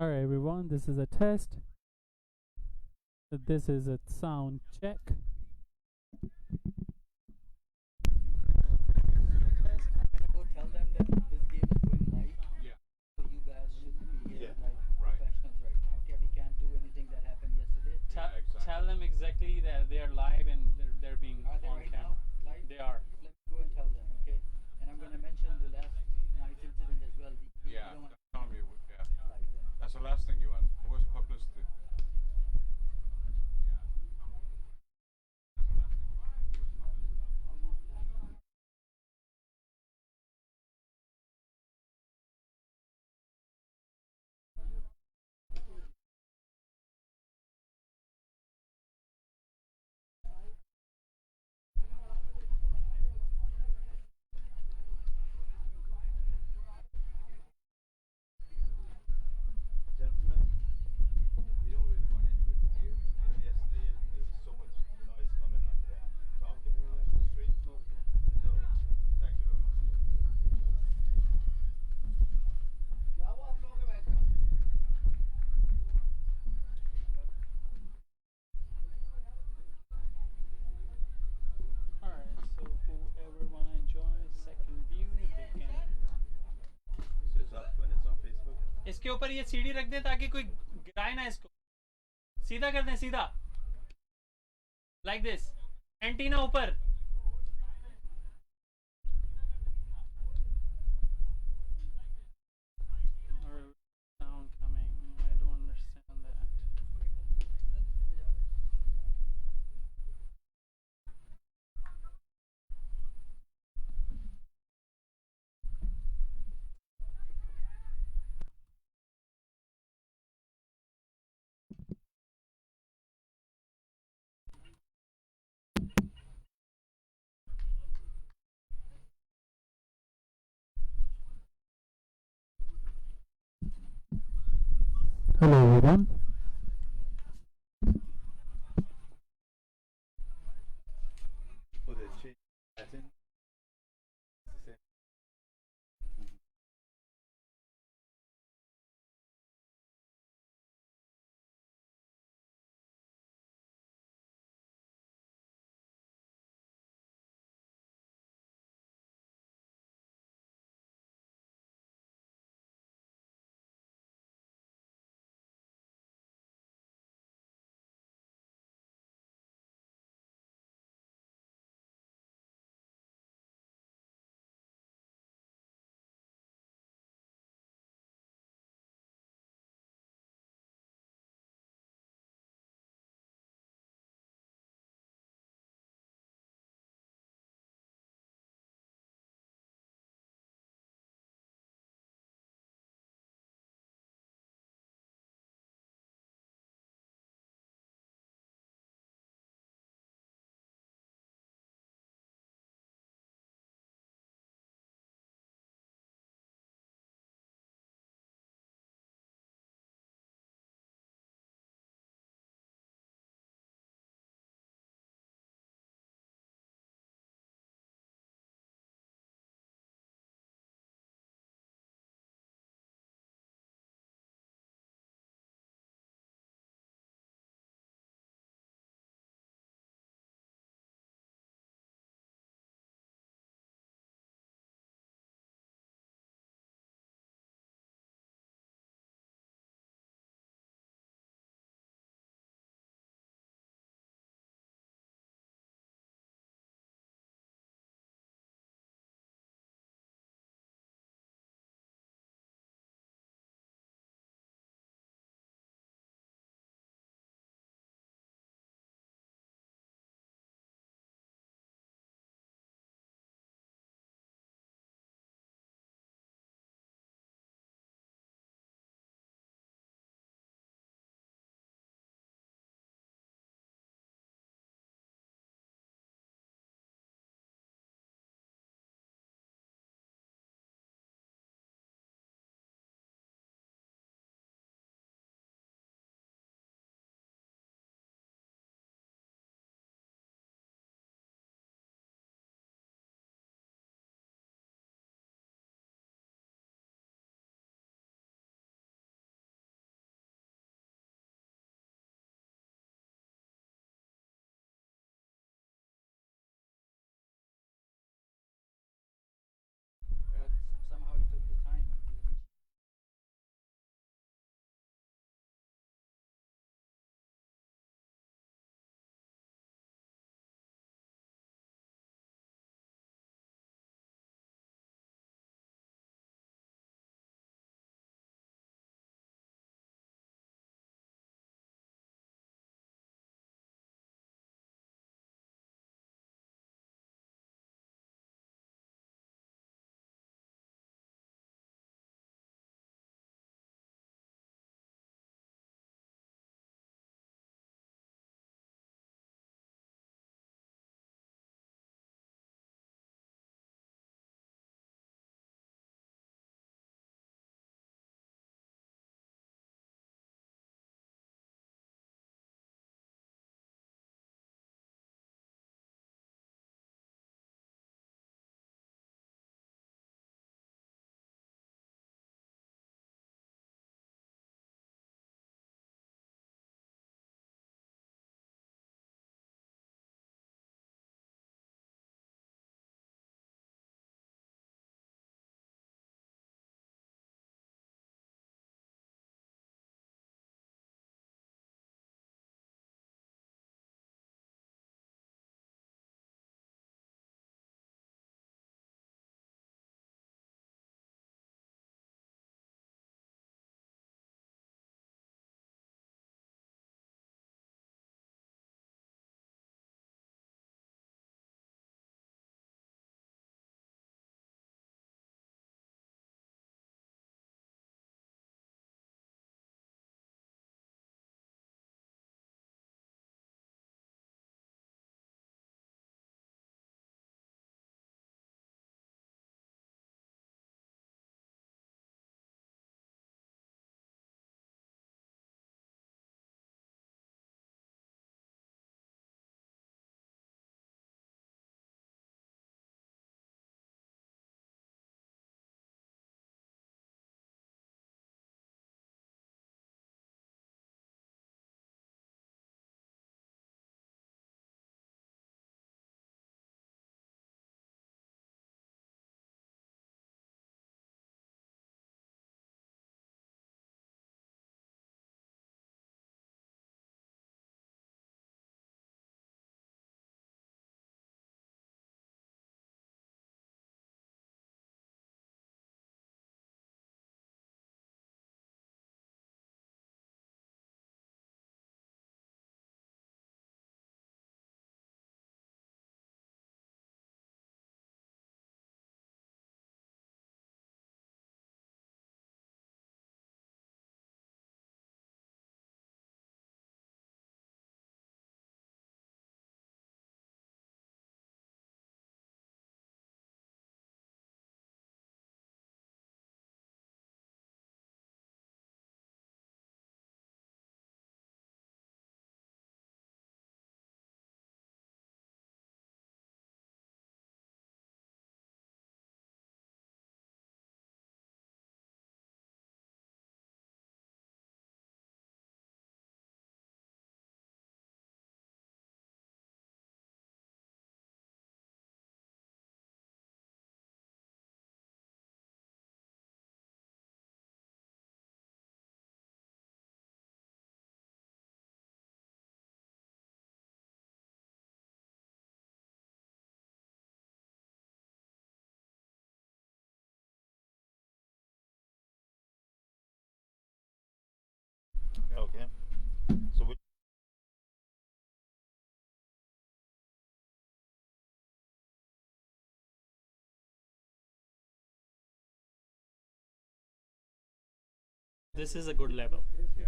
Alright everyone, this is a test. This is a sound check. Go tell them that this game is going live. Yeah. So you guys should behave like professionals right now. Okay, we can't do anything that happened yesterday. Tell them exactly that they are live and they're being Are they on right camera. now live? They are. Let me go and tell them, okay? And I'm gonna mention the last night's incident as well. We don't want Tom, you would, yeah. like that. That's the last thing you want. Worst publicity. Gentlemen, we don't really want anybody here. And yesterday there was so much noise coming on the talking across the street. So thank you very much. Alright, so whoever wanna enjoy second view, they can. So it's up when it's on Facebook. इसके ऊपर ये सीढ़ी रख दे ताकि कोई गिराए ना इसको. सीधा कर दें, सीधा. Like this. एंटीना ऊपर. Or sound coming. I don't understand that. Hello everyone. For the change pattern. this is a good level. Yeah.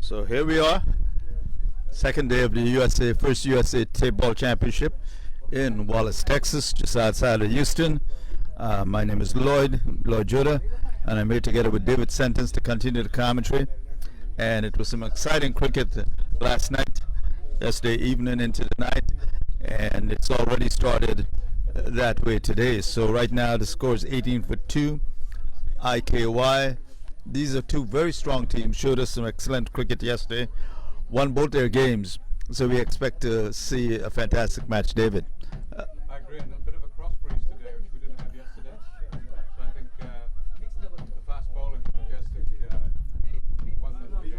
So here we are, second day of the first USA Tapeball Championship in Wallace, Texas, just outside of Houston. My name is Lloyd Judah, and I'm here together with David Sentence to continue the commentary. And it was some exciting cricket last night, yesterday evening into the night, and it's already started that way today. So right now the score is 18-2, IKY. These are two very strong teams, showed us some excellent cricket yesterday, won both their games, so we expect to see a fantastic match, David. I agree, and a bit of a cross breeze today, which we didn't have yesterday. So I think the fast bowling from Majestic won the game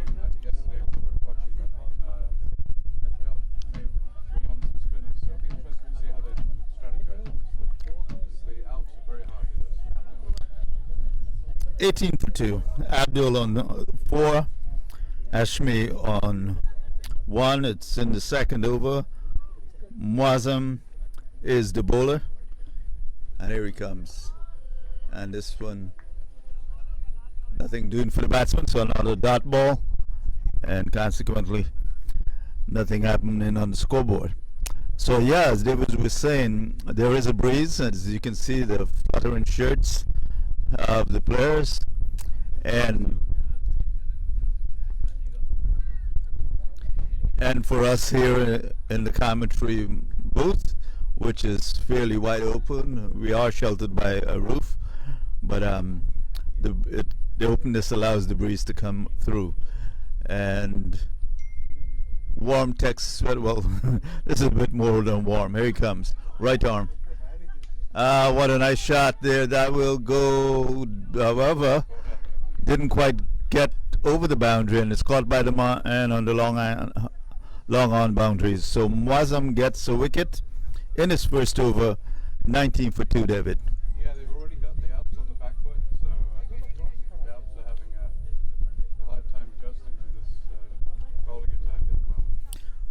yesterday. We were watching them. They bring on some spinners, so it'll be interesting to see how they strategize. Because the Alps are very hard hitters. 18-2. Abdul on 4, Ashmi on 1. It's in the second over. Muazzam is the bowler, and here he comes. And this one, nothing doing for the batsman, so another dot ball, and consequently, nothing happening on the scoreboard. So yeah, as David was saying, there is a breeze, as you can see the fluttering shirts of the players, and for us here in the commentary booth, which is fairly wide open, we are sheltered by a roof, but the openness allows the breeze to come through. And warm Texas weather, well, this is a bit more than warm. Here he comes, right arm. What a nice shot there. That will go, however, didn't quite get over the boundary, and it's caught by the man on the long on boundaries. So Muazzam gets a wicket in his first over, 19-2, David. Yeah, they've already got the Alps on the back foot, so the Alps are having a hard time adjusting to this bowling attack at the moment.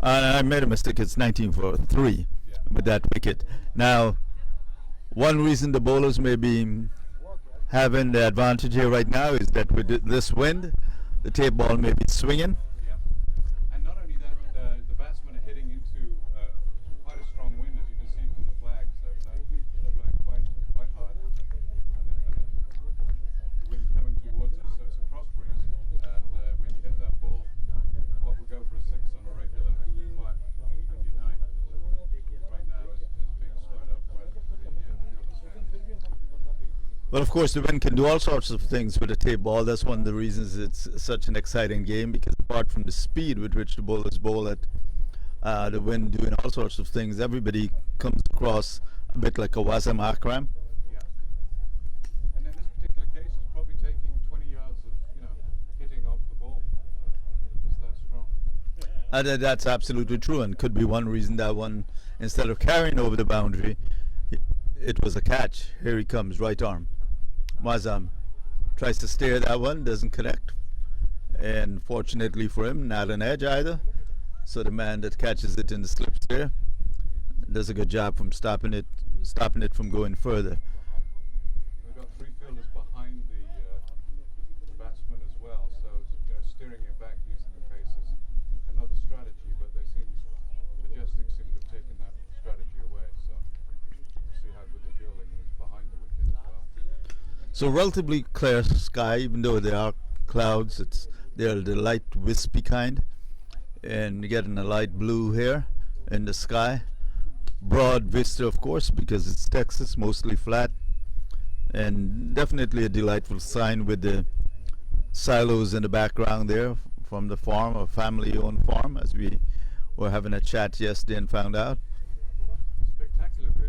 And I made a mistake. It's 19-3 with that wicket. Now, one reason the bowlers may be having the advantage here right now is that with this wind, the tape ball may be swinging. Yeah. And not only that, the batsmen are hitting into quite a strong wind, as you can see from the flag. So they're blowing quite hard. And the wind coming towards us, so it's a cross breeze. And when you hit that ball, what would go for a 6 on a regular, quite can be 9. Right now is being slowed up by the fielder's hands. Well, of course, the wind can do all sorts of things with a tape ball. That's one of the reasons it's such an exciting game, because apart from the speed with which the bowlers bowl at the wind doing all sorts of things, everybody comes across a bit like a Wasam Akram. Yeah. And in this particular case, it's probably taking 20 yards of, hitting off the ball. It's that strong. That's absolutely true, and could be one reason that one, instead of carrying over the boundary, it was a catch. Here he comes, right arm. Muazzam tries to steer that one, doesn't connect, and fortunately for him, not an edge either. So the man that catches it in the slips there does a good job from stopping it from going further. We've got 3 fielders behind the batsman as well, so steering it back using the pace is another strategy, but Majestic seem to have taken that strategy away, so we'll see how good the fielding is behind the wicket as well. So relatively clear sky, even though there are clouds. They're the light wispy kind, and you're getting a light blue here in the sky. Broad vista, of course, because it's Texas, mostly flat, and definitely a delightful sign with the silos in the background there from the farm, a family-owned farm, as we were having a chat yesterday and found out. Spectacular view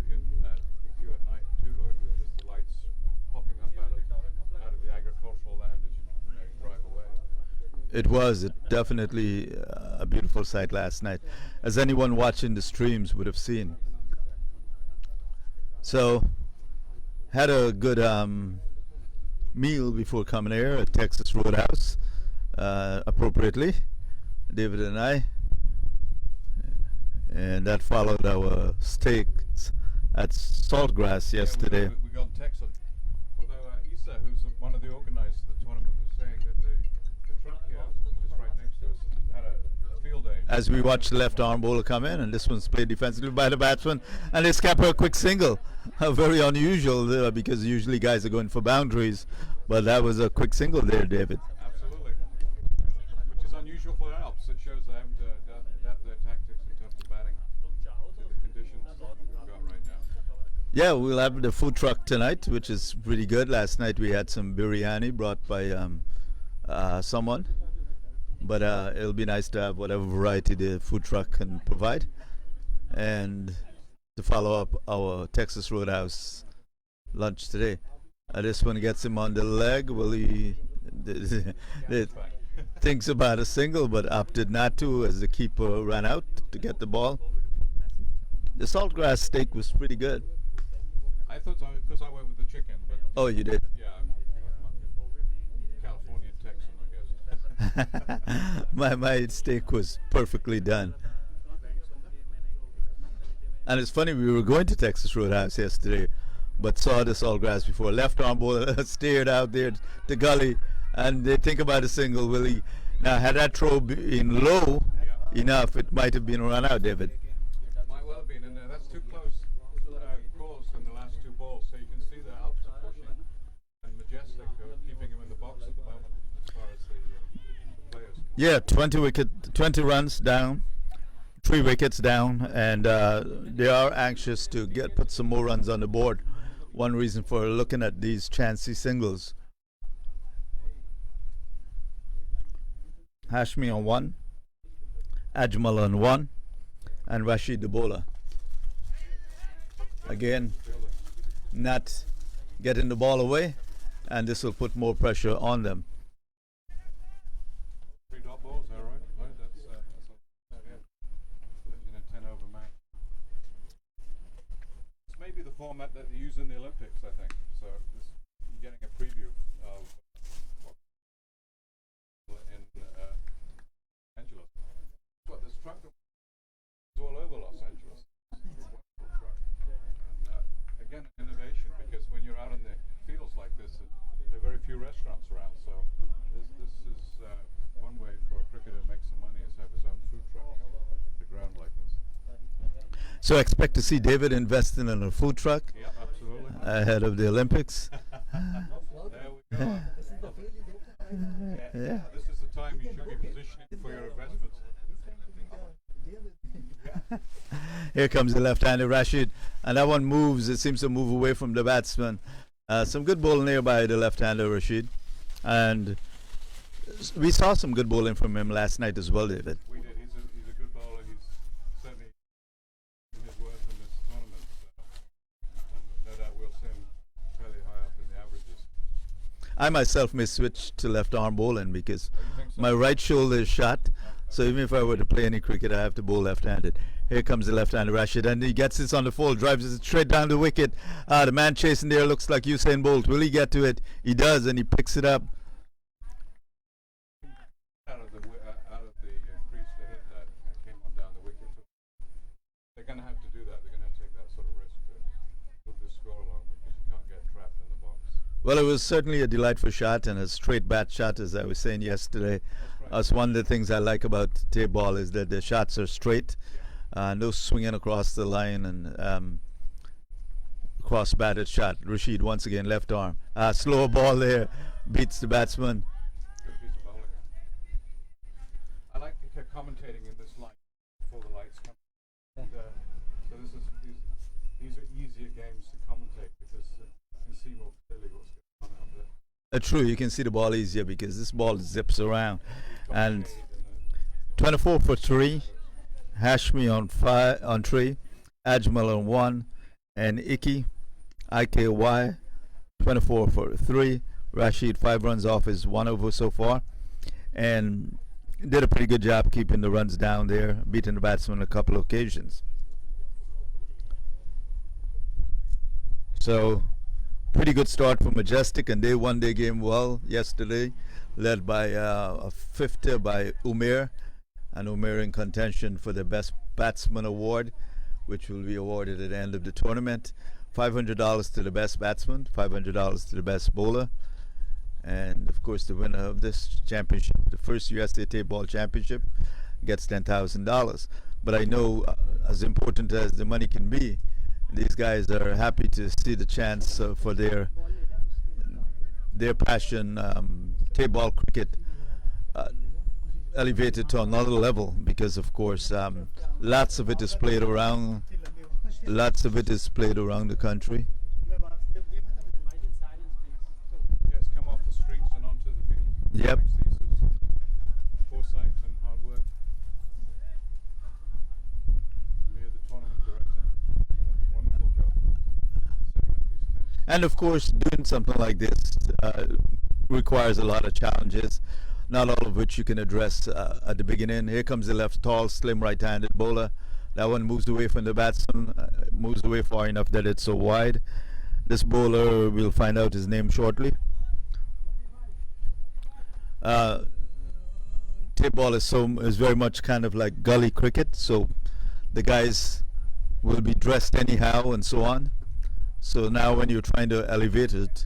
at night too, Lloyd, with just the lights popping up out of the agricultural land as you drive away. It was definitely a beautiful sight last night, as anyone watching the streams would have seen. So, had a good meal before coming here at Texas Roadhouse, appropriately, David and I, and that followed our stakes at Saltgrass yesterday. Yeah, we got Texan. Although Issa, who's one of the organisers of the tournament, was saying that the truck here, just right next to us, had a field day. As we watched the left arm bowler come in, and this one's played defensively by the batsman, and they scamper a quick single. Very unusual because usually guys are going for boundaries, but that was a quick single there, David. Absolutely. Which is unusual for Alps. It shows they haven't adapt their tactics in terms of batting to the conditions we've got right now. Yeah, we'll have the food truck tonight, which is pretty good. Last night we had some biryani brought by someone, but it'll be nice to have whatever variety the food truck can provide. And to follow up our Texas Roadhouse lunch today. This one gets him on the leg. Will he thinks about a single, but opted not to as the keeper ran out to get the ball. The saltgrass steak was pretty good. I thought so because I went with the chicken, but Oh, you did? yeah, I'm Californian Texan, I guess. my steak was perfectly done. And it's funny, we were going to Texas Roadhouse yesterday, but saw the saltgrass before. Left arm bowler stared out there the gully, and they think about a single. Willie, now had that throw been low enough, it might have been a run out, David. Might well have been, and that's too close calls in the last two balls. So you can see the Alps are pushing, and Majestic are keeping him in the box at the moment as far as the players. Yeah, 20 runs down, 3 wickets down, and they are anxious to put some more runs on the board. One reason for looking at these chancy singles. Hashmi on 1, Ajmal on 1, and Rashid the bowler. Again, not getting the ball away, and this will put more pressure on them. 3 dot balls, all right? Right, that's in a 10-over match. This may be the format that they use in the Olympics, I think. So you're getting a preview of what in Angeles. What this truck is all over Los Angeles. Truck. And again, innovation, because when you're out in the fields like this, there are very few restaurants around. So this is one way for a cricketer to make some money is have his own food truck on the ground like this. So expect to see David investing in a food truck Yeah, absolutely. ahead of the Olympics. There we go. Yeah. This is the time you should be positioning for your investments. Here comes the left-handed Rashid, and that one moves. It seems to move away from the batsman. Some good bowling there by the left-hander Rashid, and we saw some good bowling from him last night as well, David. We did. He's a good bowler. He's certainly in his worth in this tournament. And no doubt we'll see him fairly high up in the averages. I myself may switch to left-arm bowling because Oh, you think so? my right shoulder is shot. So even if I were to play any cricket, I have to bowl left-handed. Here comes the left-handed Rashid, and he gets this on the full, drives it straight down the wicket. The man chasing there looks like Usain Bolt. Will he get to it? He does, and he picks it up. Out of the crease to hit that came on down the wicket. They're going to have to do that. They're going to have to take that sort of risk to move the score along because you can't get trapped in the box. Well, it was certainly a delightful shot and a straight bat shot, as I was saying yesterday. That's one of the things I like about Tapeball is that the shots are straight, no swinging across the line and cross-batted shot. Rashid once again left arm. Slower ball there, beats the batsman. Good piece of bowling. I like commentating in this light before the lights come. And, so these are easier games to commentate because you can see more clearly what's going on out there. True, you can see the ball easier because this ball zips around. And 24 for 3, Hashmi on 3, Ajmal on 1, and IKY 24 for 3. Rashid 5 runs off his 1 over so far, and did a pretty good job keeping the runs down there, beating the batsman on a couple of occasions. So pretty good start for Majestic, and they won their game well yesterday, led by a 50 by Umair, I know we're in contention for the Best Batsman Award, which will be awarded at the end of the tournament. $500 to the best batsman, $500 to the best bowler, and of course the winner of this championship, the first USA Tapeball Championship, gets $10,000. But I know, as important as the money can be, these guys are happy to see the chance for their passion, Tapeball cricket, elevated to another level, because of course lots of it is played around the country. Yes, come off the streets and onto the field. Yep. Foresight and hard work. Amir, the tournament director, done a wonderful job setting up these tests. And of course, doing something like this requires a lot of challenges, not all of which you can address at the beginning. Here comes the left, tall, slim, right-handed bowler. That one moves away from the batsman, moves away far enough that it's so wide. This bowler, we'll find out his name shortly. Tapeball is very much kind of like gully cricket, so the guys will be dressed anyhow and so on. So now when you're trying to elevate it,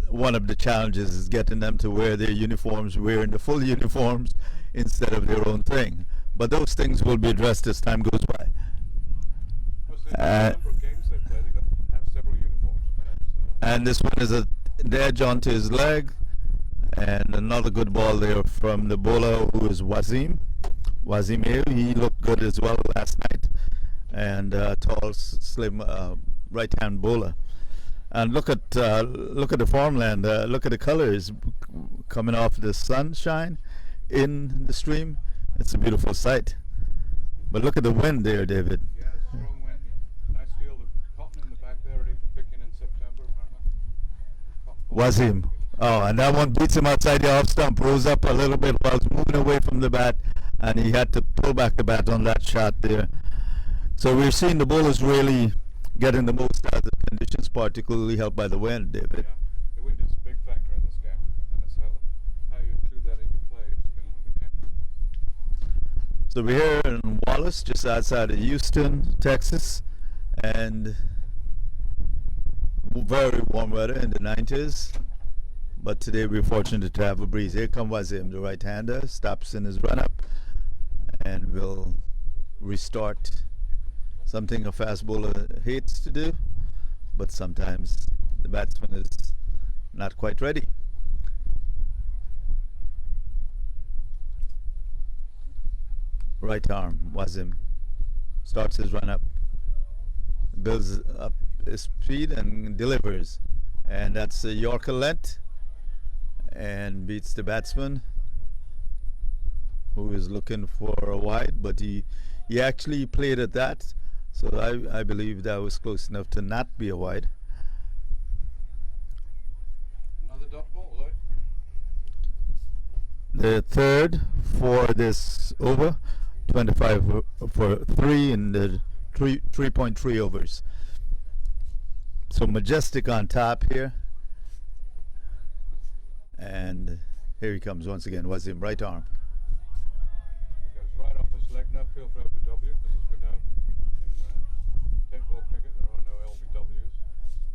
one of the challenges is getting them to wear their uniforms, wearing the full uniforms instead of their own thing. But those things will be addressed as time goes by. Number of games they play, they've got to have several uniforms, perhaps. And this one is the edge onto his leg, and another good ball there from the bowler, who is Wazim here. He looked good as well last night, and tall, slim right-hand bowler. And look at the farmland. Look at the colors coming off the sunshine in the stream. It's a beautiful sight. But look at the wind there, David. Yeah, strong wind. Nice field of cotton in the back there, ready for picking in September, apparently. Wazim. Oh, and that one beats him outside the off stump, rose up a little bit while moving away from the bat, and he had to pull back the bat on that shot there. So we're seeing the bowlers really getting the most out of the conditions, particularly helped by the wind, David. Yeah, the wind is a big factor in this game, and it's how you include that in your play is going to win the game. So we're here in Wallace, just outside of Houston, Texas, and very warm weather in the 90s. But today we're fortunate to have a breeze. Here comes Wazim, the right-hander, stops in his run-up, and will restart. Something a fast bowler hates to do, but sometimes the batsman is not quite ready. Right arm, Wazim starts his run up, builds up his speed and delivers, and that's a Yorker length, and beats the batsman, who is looking for a wide, but he actually played at that. So I believe that was close enough to not be a wide. Another dot ball, Lloyd. The third for this over, 25 for 3 in the 3.3 overs. So Majestic on top here. And here he comes once again, Wazim, right arm. Goes right off his leg, no appeal for LBW, because as we know, in Tapeball cricket there are no LBWs.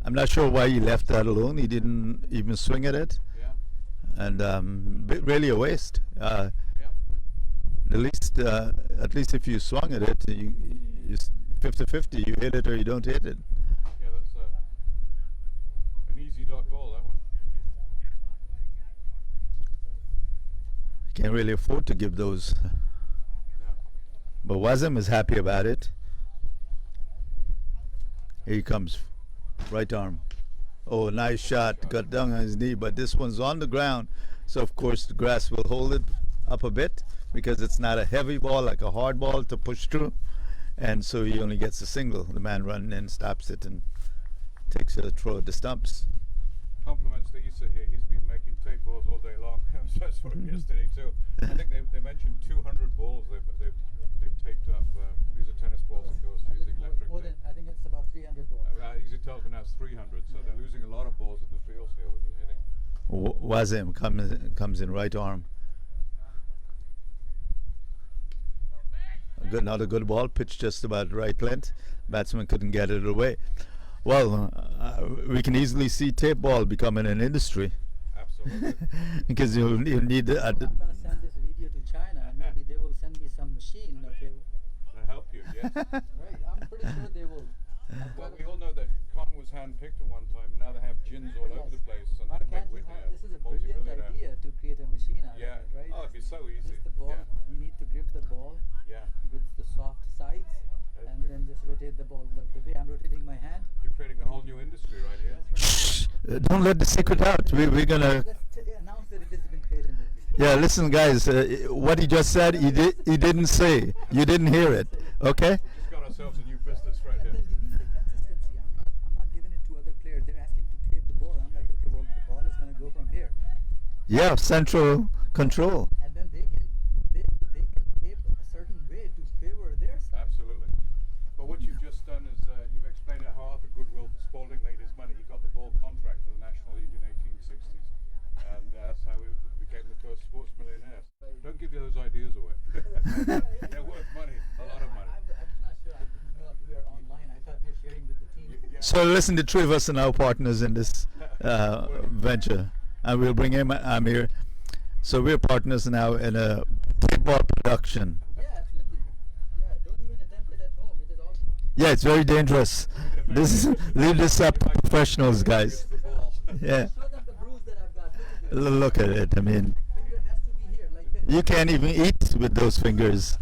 I'm not sure why he left that alone. He didn't even swing at it. Yeah. And really a waste. Yeah. At least if you swung at it, you 50-50. You hit it or you don't hit it. Yeah, that's an easy dot ball, that one. Can't really afford to give those. No. But Wazim is happy about it. Here he comes, right arm. Oh, nice shot. Got down on his knee, but this one's on the ground. So of course the grass will hold it up a bit, because it's not a heavy ball like a hard ball to push through. And so he only gets a single. The man running in stops it and takes a throw at the stumps. Compliments to Issa here. He's been making tape balls all day long. I saw him yesterday too. I think they mentioned 200 balls they've taped up. These are tennis balls, of course, using electric. More than, I think it's about 300 balls. Easy tells me now it's 300, so they're losing a lot of balls in the fields here with the hitting. Wazim comes in right arm. Another good ball, pitched just about right length. Batsman couldn't get it away. Well, we can easily see tape ball becoming an industry Absolutely. because you'll need I'm gonna send this video to China, and maybe they will send me some machine. Okay, To help you, yes. right? I'm pretty sure they will. Well, we all know that cotton was hand-picked at one time. Now they have gins all over the place. And Why they make can't you Whitney have? This is a brilliant multi-millionaire. idea to create a machine out Yeah. of it, right? Oh, it'd be so easy. Just the ball. Yeah. You need to grip the ball Yeah. with the soft sides, That's and good. then just rotate the ball. The way I'm rotating my hand. You're creating a whole new industry right here. Don't let the secret out. We're gonna. Let's announce that it has been patented. Yeah, listen, guys. What he just said, he didn't say. You didn't hear it. Okay. Just got ourselves a new business right And here. then you need the consistency. I'm not giving it to other players. They're asking to tape the ball. I'm like, okay, well, the ball is gonna go from here, Yeah, central control. and then they can tape a certain way to favor their side. Absolutely. But what you've just done is you've explained how Arthur Goodwill Spalding made his money. He got the ball contract for the National League in 1860s. And that's how we became the first sports millionaires. Don't give those ideas away. They're worth money, a lot of money. I'm not sure. I didn't know we are online. I thought we were sharing with the team. Yeah. So listen, the three of us are now partners in this venture, and we'll bring him. I'm here. So we're partners now in a tapeball production. Yeah, absolutely. Yeah, don't even attempt it at home. It is awesome. Yeah, it's very dangerous. Leave this up to professionals, guys. The ball. Yeah, Show them the bruise that I've got. Look at this. look at it. I mean, Finger has to be here, like this. you can't even eat with those fingers.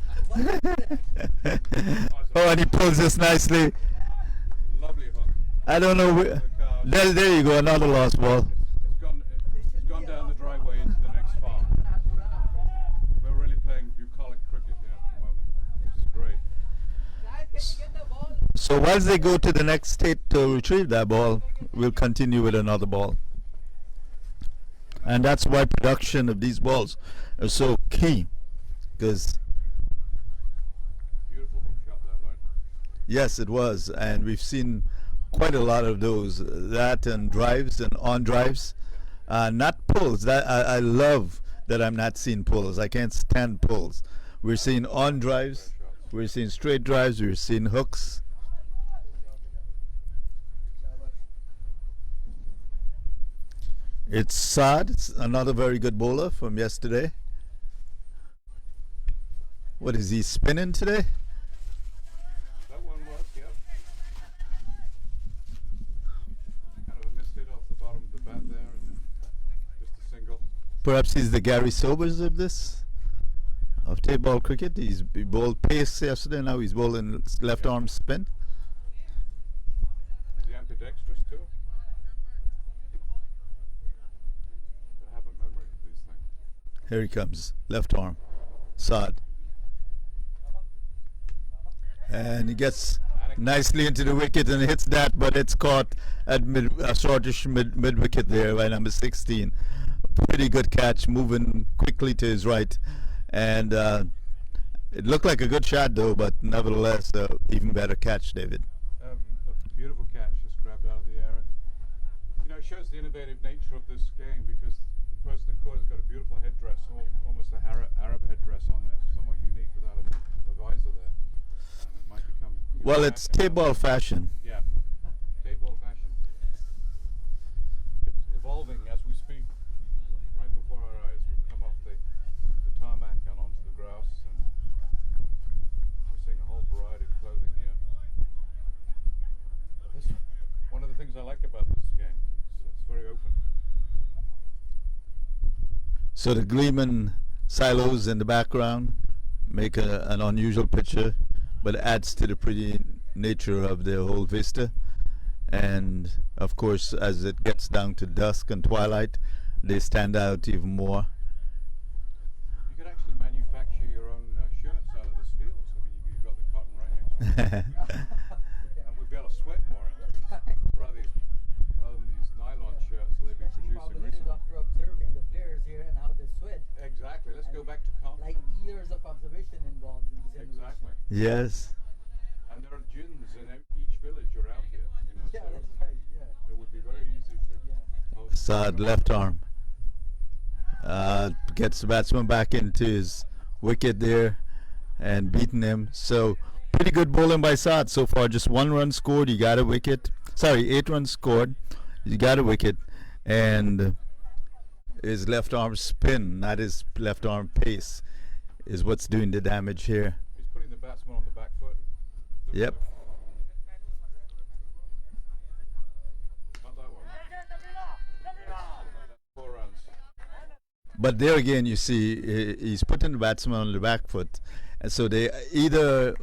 Oh, and he pulls this nicely. Lovely hook. I don't know. There you go, another lost ball. It's gone down the driveway into the next farm. We're really playing bucolic cricket here at the moment, which is great. Guys, can you get the ball? So once they go to the next state to retrieve that ball, we'll continue with another ball. And that's why production of these balls are so key. Because, Beautiful hook shot that line. yes, it was. And we've seen quite a lot of those. That and drives and on drives. Not pulls. That I love that I'm not seeing pulls. I can't stand pulls. We're seeing on drives. We're seeing straight drives. We're seeing hooks. It's Saad, it's another very good bowler from yesterday. What is he spinning today? That one was, yeah. Kind of a missed hit off the bottom of the bat there, and just a single. Perhaps he's the Gary Sobers of this, of Tapeball cricket. He bowled pace yesterday, now he's bowling left arm spin. Is he ambidextrous too? Gotta have a memory of these things. Here he comes, left arm, Saad. And he gets nicely into the wicket and hits that, but it's caught at shortish mid wicket there by number 16. Pretty good catch, moving quickly to his right, and it looked like a good shot though, but nevertheless, even better catch, David. A beautiful catch, just grabbed out of the air, and you know, it shows the innovative nature of this game because the person in court has got a beautiful headdress, almost a Arab headdress on there, somewhat unique without a visor there. It might become. Well, it's Tapeball fashion. Yeah, Tapeball fashion. It's evolving as we speak, right before our eyes. We've come off the tarmac and onto the grass, and we're seeing a whole variety of clothing here. This, one of the things I like about this game, it's very open. So the gleaming silos in the background make an unusual picture, but adds to the pretty nature of the whole vista. And of course, as it gets down to dusk and twilight, they stand out even more. You could actually manufacture your own shirts out of this field. I mean, you've got the cotton right next to you. And we'd be able to sweat more rather than these nylon shirts that they've been producing recently. After observing the players here and how they sweat, Exactly. Let's go back to Compton. like years of observation involved in this Exactly. Yes. And there are gins in each village around here. You know, Yeah, so that's right. Yeah. it would be very easy to. Yeah. Saad left arm. Gets the batsman back into his wicket there. and beaten him. So pretty good bowling by Saad so far. Just 1 run scored. He got a wicket. Sorry, 8 runs scored. He got a wicket, and his left arm spin, not his left arm pace, is what's doing the damage here. He's putting the batsman on the back foot. Yep. Not that one. 4 runs. But there again, you see, he's putting the batsman on the back foot. And so they either,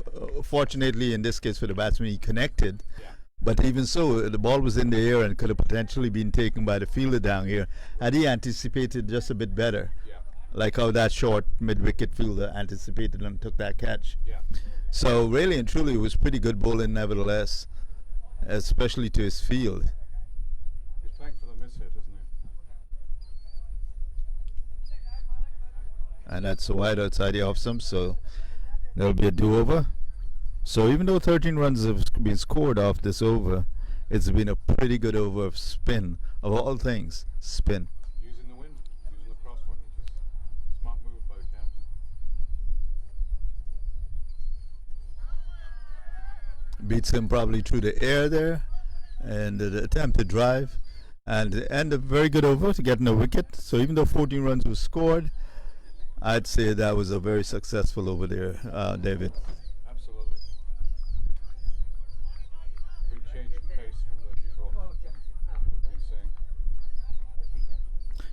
fortunately in this case for the batsman, he connected. Yeah. But even so, the ball was in the air and could have potentially been taken by the fielder down here had he anticipated just a bit better. Yeah. Like how that short mid-wicket fielder anticipated and took that catch. Yeah. So really and truly, it was pretty good bowling nevertheless, especially to his field. He's playing for the miss hit, isn't he? And that's wide outside the off stump, so there'll be a do-over. So even though 13 runs have been scored off this over, it's been a pretty good over of spin. Of all things, spin. Using the wind, using the crosswind, which is a smart move by the captain. Beats him probably through the air there, and the attempted drive, and a very good over to getting a wicket. So even though 14 runs were scored, I'd say that was a very successful over there, David. Absolutely. Good change of pace from the usual we've been seeing.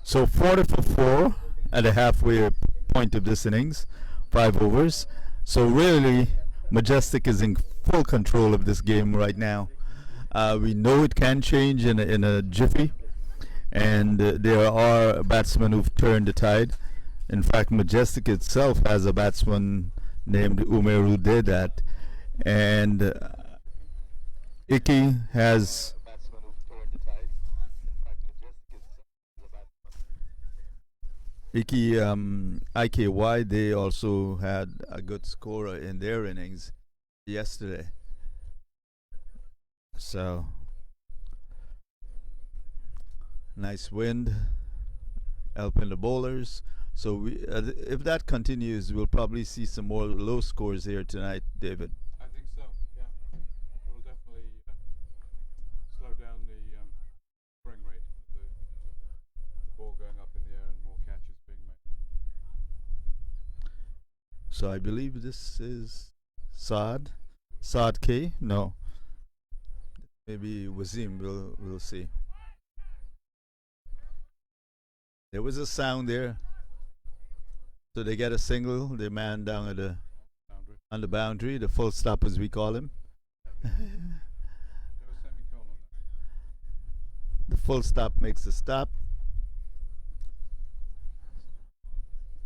So 40 for 4 at the halfway point of this innings, 5 overs. So really, Majestic is in full control of this game right now. We know it can change in a jiffy, and there are batsmen who've turned the tide. In fact, Majestic itself has a batsman named Umer who did that, and Iki has IKY. They also had a good scorer in their innings yesterday. So nice wind helping the bowlers. So if that continues, we'll probably see some more low scores here tonight, David. I think so, yeah. It will definitely slow down the scoring rate of the ball going up in the air and more catches being made. So I believe this is Saad K. No, maybe Wazim. We'll see. There was a sound there. So they get a single, the man down at the on the boundary, the full stop as we call him. There was semicolon there. The full stop makes the stop.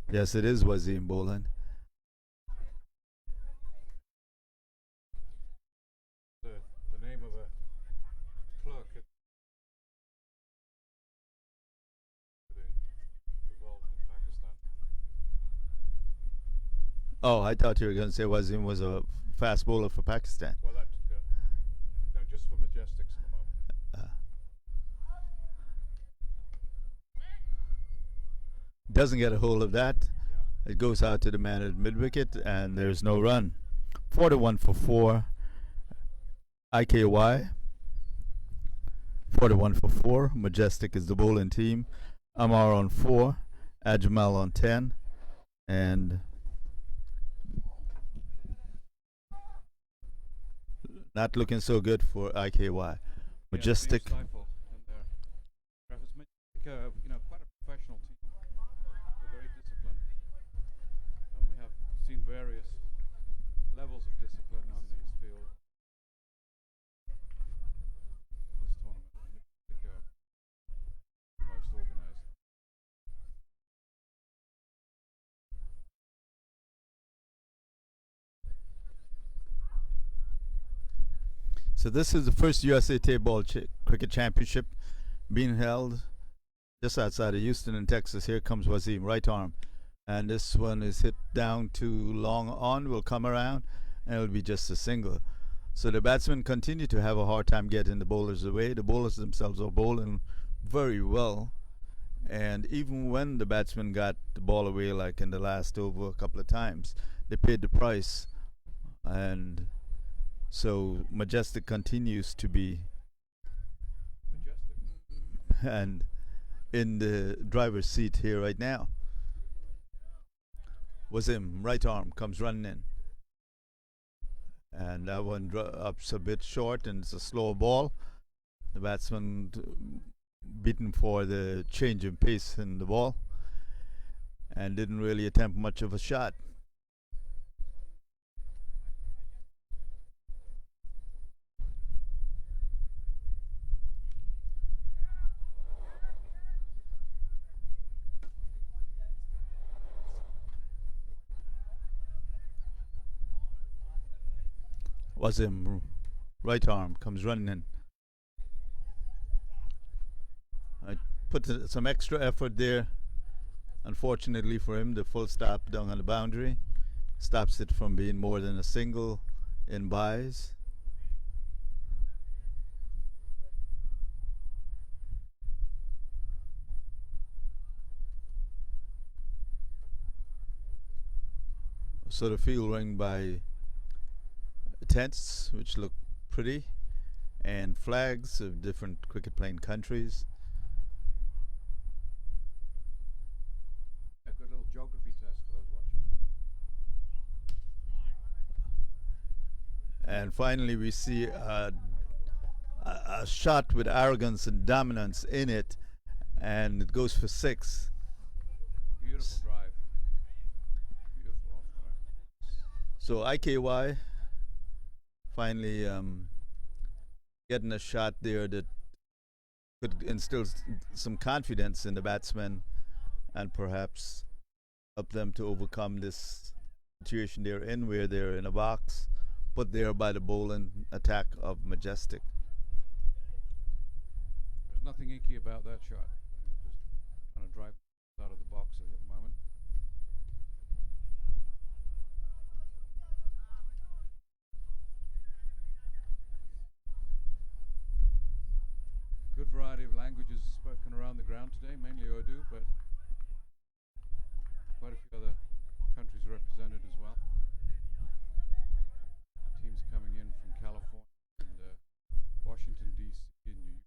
Yes, it is Wazim bowling. The name of a clerk at involved in Pakistan. Oh, I thought you were going to say Wazim was a fast bowler for Pakistan. Well, that no, just for Majestics at the moment. Doesn't get a hold of that. Yeah. It goes out to the man at mid-wicket, and there's no run. 41 for 4. IKY. 41 for 4. Majestic is the bowling team. Amar on 4. Ajmal on 10. And not looking so good for IKY. Majestic. Yeah, stifled in there. Travis Majestic, quite a professional team. They're very disciplined. And we have seen various levels of discipline on these fields. This tournament, Majestic the most organized. So this is the first USA Tapeball Cricket Championship being held just outside of Houston in Texas. Here comes Wazim, right arm. And this one is hit down too long on, will come around, and it'll be just a single. So the batsmen continue to have a hard time getting the bowlers away. The bowlers themselves are bowling very well. And even when the batsmen got the ball away, like in the last over a couple of times, they paid the price, and so Majestic continues to be and in the driver's seat here right now. Was him, right arm comes running in, and that one ups a bit short, and it's a slow ball. The batsman beaten for the change in pace in the ball, and didn't really attempt much of a shot. Wasim, right arm comes running in. I put some extra effort there. Unfortunately for him, the full stop down on the boundary stops it from being more than a single in buys. So the field rang by tents, which look pretty, and flags of different cricket playing countries. I've got a little geography test for those watching. And finally, we see a shot with arrogance and dominance in it, and it goes for 6. Beautiful drive. Beautiful off drive. So IKY finally getting a shot there that could instill some confidence in the batsmen and perhaps help them to overcome this situation they're in, where they're in a box put there by the bowling attack of Majestic. There's nothing inky about that shot. Just trying to drive out of the box at the moment. Good variety of languages spoken around the ground today, mainly Urdu, but quite a few other countries represented as well. Teams coming in from California and Washington DC and New York.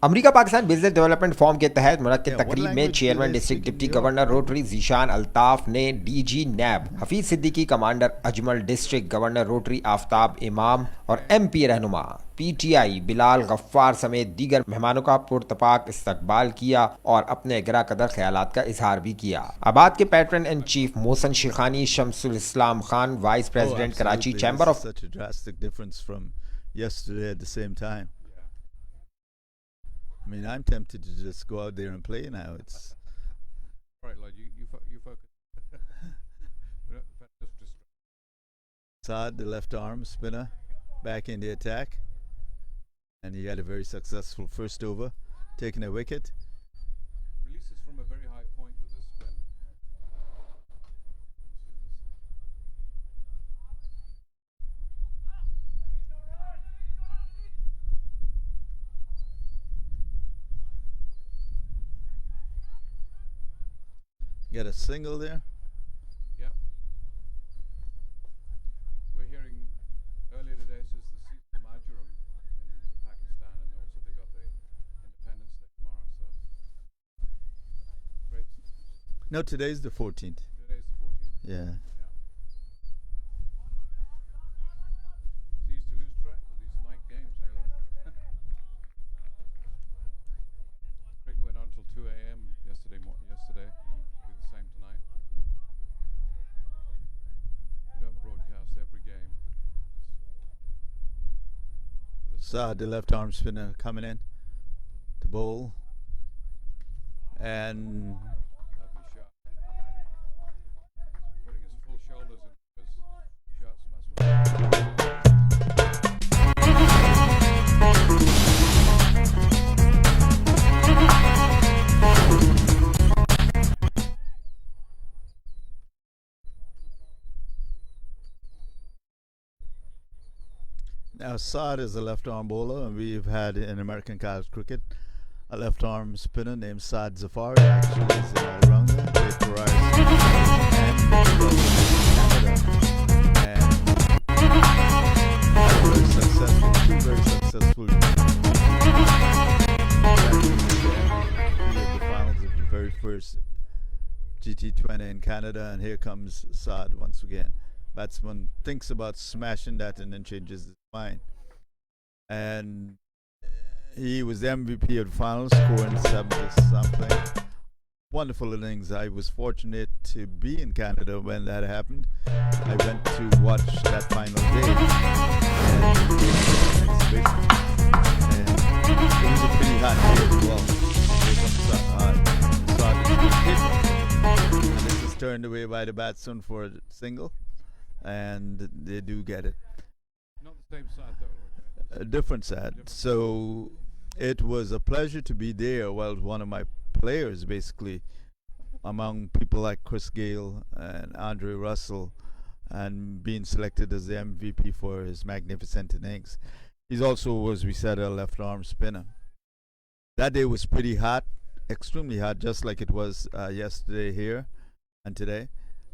America Pakistan business development forum के तहत मुनक्किद Yeah, what तकरीब में language chairman do they district speak in deputy New York? Governor Rotary Zeeshan Altaf ने DG नैब Hafeez Siddiqui, commander Ajmal district governor Rotary Aftab Imam और MP रहनुमा PTI Bilal Gaffar समेत दीगर मेहमानों का पुरतपाक इस्तकबाल किया और अपने गिरा कदर ख्यालात का इजहार भी किया। आबाद के patron in chief Mohsin Shekhani Shamsul Islam Khan, vice president Karachi absolutely. Chamber This of is such a drastic difference from yesterday at the same time. I mean, I'm tempted to just go out there and play now. It's All right, Lloyd, you focus. We don't- just Saad, the left arm spinner, back in the attack, and he had a very successful first over, taking a wicket. releases from a very high point with this spin. Get a single there. Yep. We're hearing earlier today says the seat of Majuram in Pakistan, and also they got the Independence Day tomorrow. So great. No, today's the 14th. Today's the 14th. Yeah. Yeah. It's easy to lose track with these night games, hey, Lloyd? Cricket went on till 2 a.m. yesterday, and will be the same tonight. We don't broadcast every game. Saad, the left arm spinner, coming in to bowl, and Lovely shot. Putting his full shoulders into his shots. And that's what now Saad is a left arm bowler, and we've had in American college cricket a left arm spinner named Saad Zafar. Actually, is an all-rounder. Played for Ireland and very successful. Two very successful. The finals of the very first GT20 in Canada, and here comes Saad once again. Batsman thinks about smashing that and then changes his mind. And he was the MVP of the finals, scoring 70 something. Wonderful innings. I was fortunate to be in Canada when that happened. I went to watch that final day and it was a pretty hot day as well. And this is turned away by the batsman for a single, and they do get it. Not the same side though. A different side. So it was a pleasure to be there. Well, one of my players, basically, among people like Chris Gale and Andre Russell, and being selected as the MVP for his magnificent innings. He's also, as we said, a left arm spinner. That day was pretty hot, extremely hot, just like it was yesterday here and today,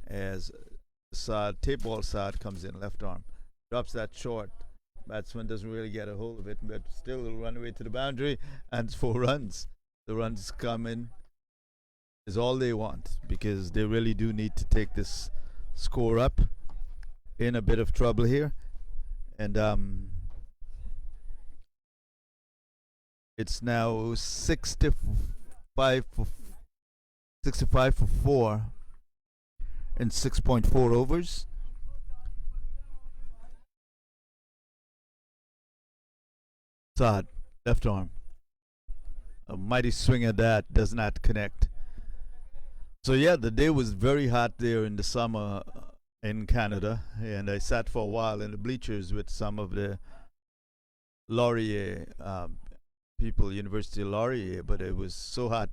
as Saad, Tapeball Saad comes in, left arm, drops that short. Batsman doesn't really get a hold of it, but still will run away to the boundary, and it's 4 runs. The runs come in is all they want, because they really do need to take this score up. In a bit of trouble here, and it's now 65 for 4 in 6.4 overs. Saad, left arm. A mighty swing at that, does not connect. So yeah, the day was very hot there in the summer in Canada, and I sat for a while in the bleachers with some of the Laurier people, University of Laurier, but it was so hot.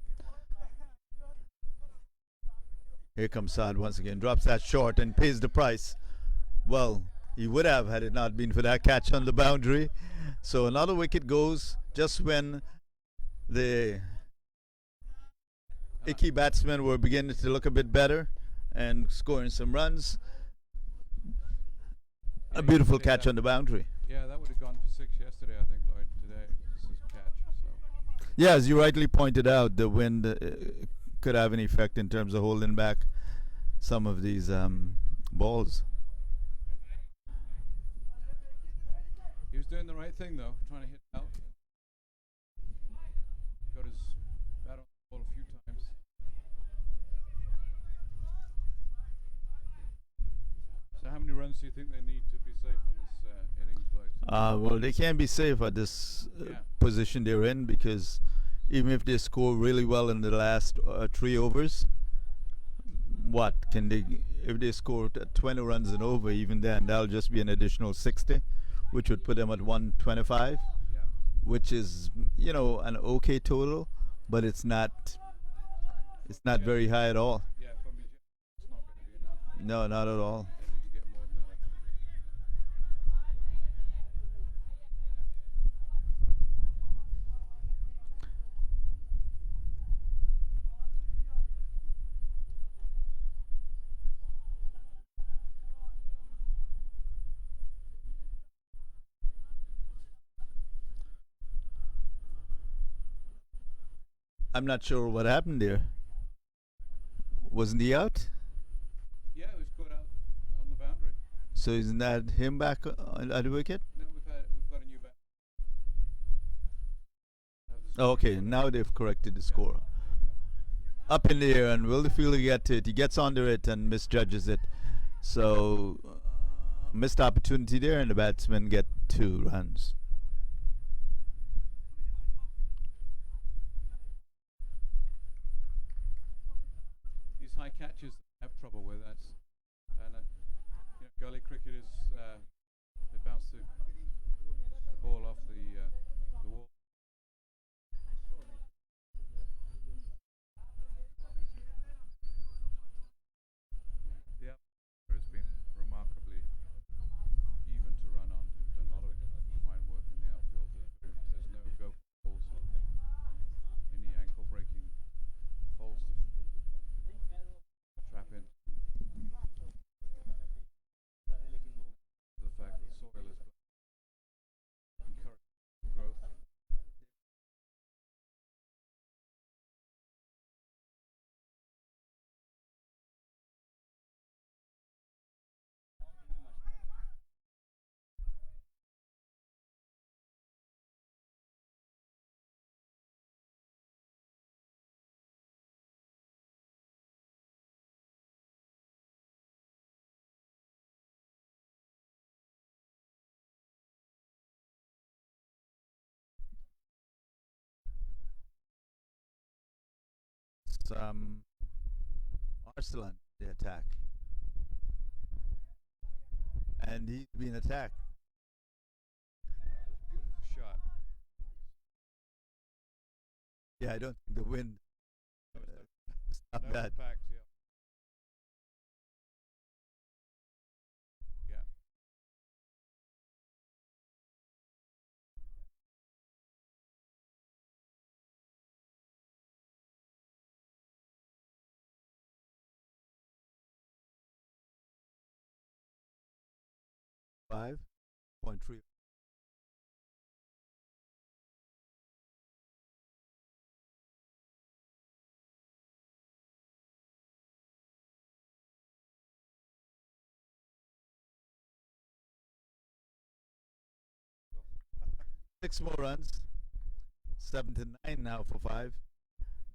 Here comes Saad once again, drops that short and pays the price. Well, he would have had it not been for that catch on the boundary. So another wicket goes just when the icky batsmen were beginning to look a bit better and scoring some runs. A beautiful catch on the boundary. Yeah, that would have gone for 6 yesterday, I think, Lloyd. Today, this is a catch. So. Yeah, as you rightly pointed out, the wind could have an effect in terms of holding back some of these balls. He was doing the right thing, though, trying to hit out. Got his bat on the ball a few times. So how many runs do you think they need to be safe on this innings, Lloyd? Well, they can't be safe at this position they're in, because even if they score really well in the last 3 overs, what can they? If they score 20 runs and over, even then that'll just be an additional 60, which would put them at 125, which is, you know, an okay total, but it's not very high at all. Yeah, for me, it's not going to be enough. No, not at all. They need to get more than that, I think. I'm not sure what happened there. Wasn't he out? Yeah, it was caught out on the boundary. So isn't that him back at the wicket? No, we've got a new bat. Okay, now they've corrected the score. Up in the air, and will the fielder get to it? He gets under it and misjudges it. So missed opportunity there, and the batsmen get 2 runs. These high catches have trouble with that, and you know, gully cricket is they bounce the ball off the wall. The outfielder has been remarkably even to run on. They've done a lot of fine work in the outfield. There's no go balls. Arslan, the attack. And he's been attacked. That was a beautiful shot. Yeah, I don't think the wind No, stopped no that. impact, yeah. Yeah. Five point three. Six more runs. 7-9 now for five.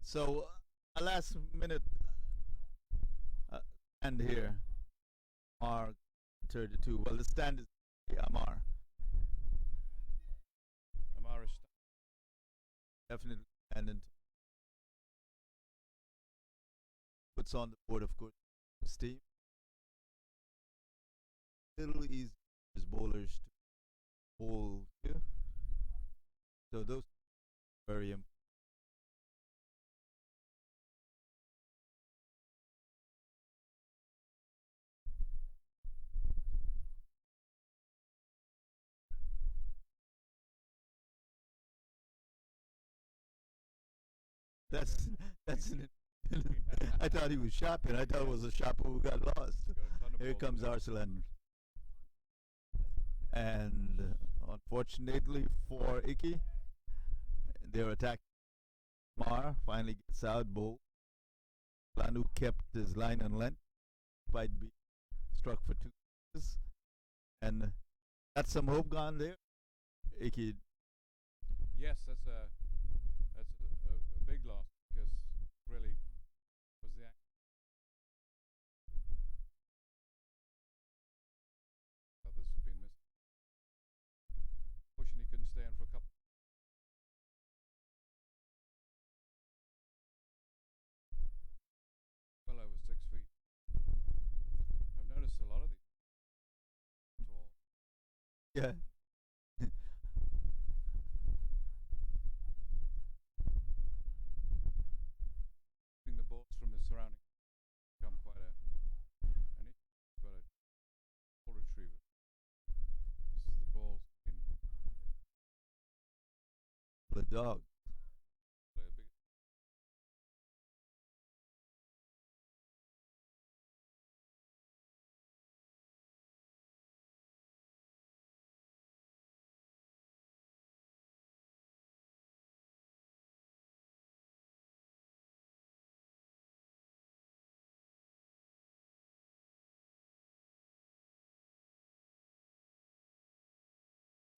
So a last minute end here. Amar 32. Well, the stand is Amar. Amar is Definitely. And then puts on the board, of course, Steve. Little easy for his bowlers to bowl here. So those very important. That's that's. I thought he was shopping. I thought it was a shopper who got lost. Here comes Arslan. And unfortunately for Iki, their attack Mar finally gets out bowl. Lanu kept his line and length, despite being struck for two. And that's some hope gone there. Iki. Yes, that's a big loss because really was the others have been missing. Fortunately, he couldn't stay in for a couple. Well over 6 feet. I've noticed a lot of these tall. Yeah. The balls from the surrounding become quite an issue. You've got a ball retriever. The balls in The dog. play a big.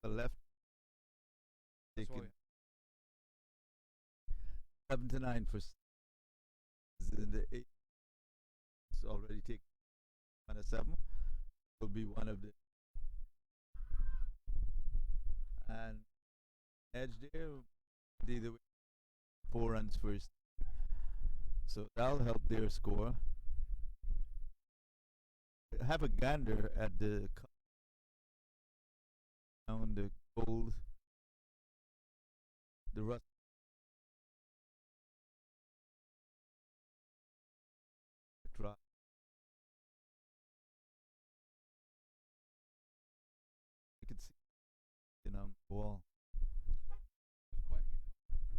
The left. That's why Taken 7-9 for is in the eight. It's already taken 7. Will be one of the and edge there. Either way, 4 runs first. So that'll help their score. Have a gander at the on the gold, the rust. Drop. You can see it on the wall. it's quite bucolic, you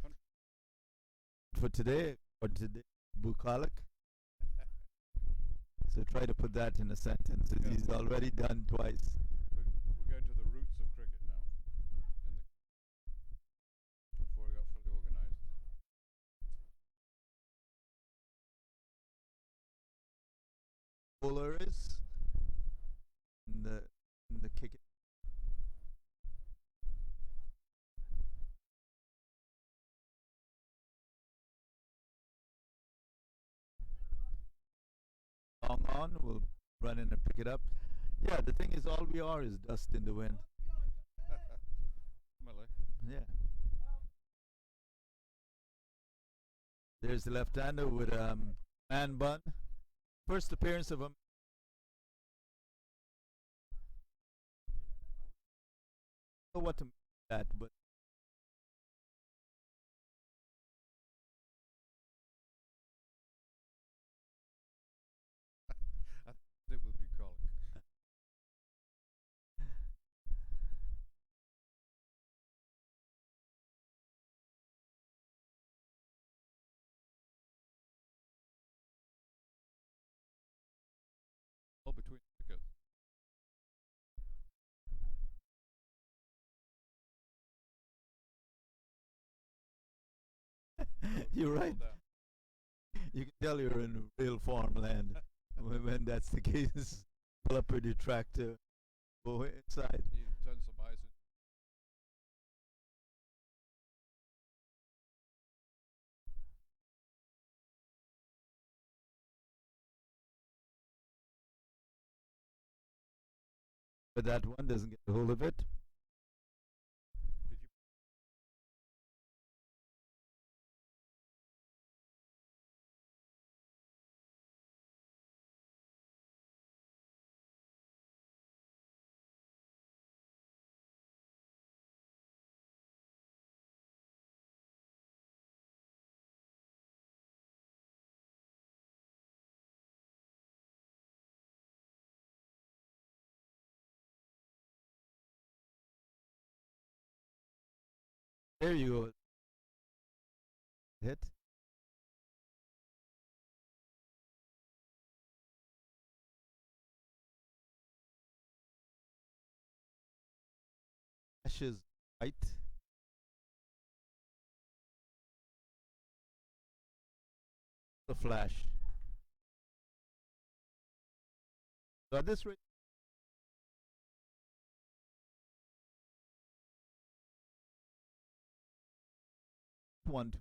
know. For today, or today, bucolic. So try to put that in a sentence. Yeah. He's already done twice. We're going to the roots of cricket now. Before we got fully organised. Bowler is in the kick. Long on, we'll run in and pick it up. Yeah, the thing is, all we are is dust in the wind. Ultimately. Yeah. There's the left-hander with man bun. First appearance of a. I don't know what to make of that, but I think it will be colic. All between wickets. you're right. All down. You can tell you're in real farmland when that's the case. Pull up a detractor, go inside. You turn some ice in. But that one doesn't get a hold of it. Did you? There you go. Hit. Ashes white. The flash. So at this rate, one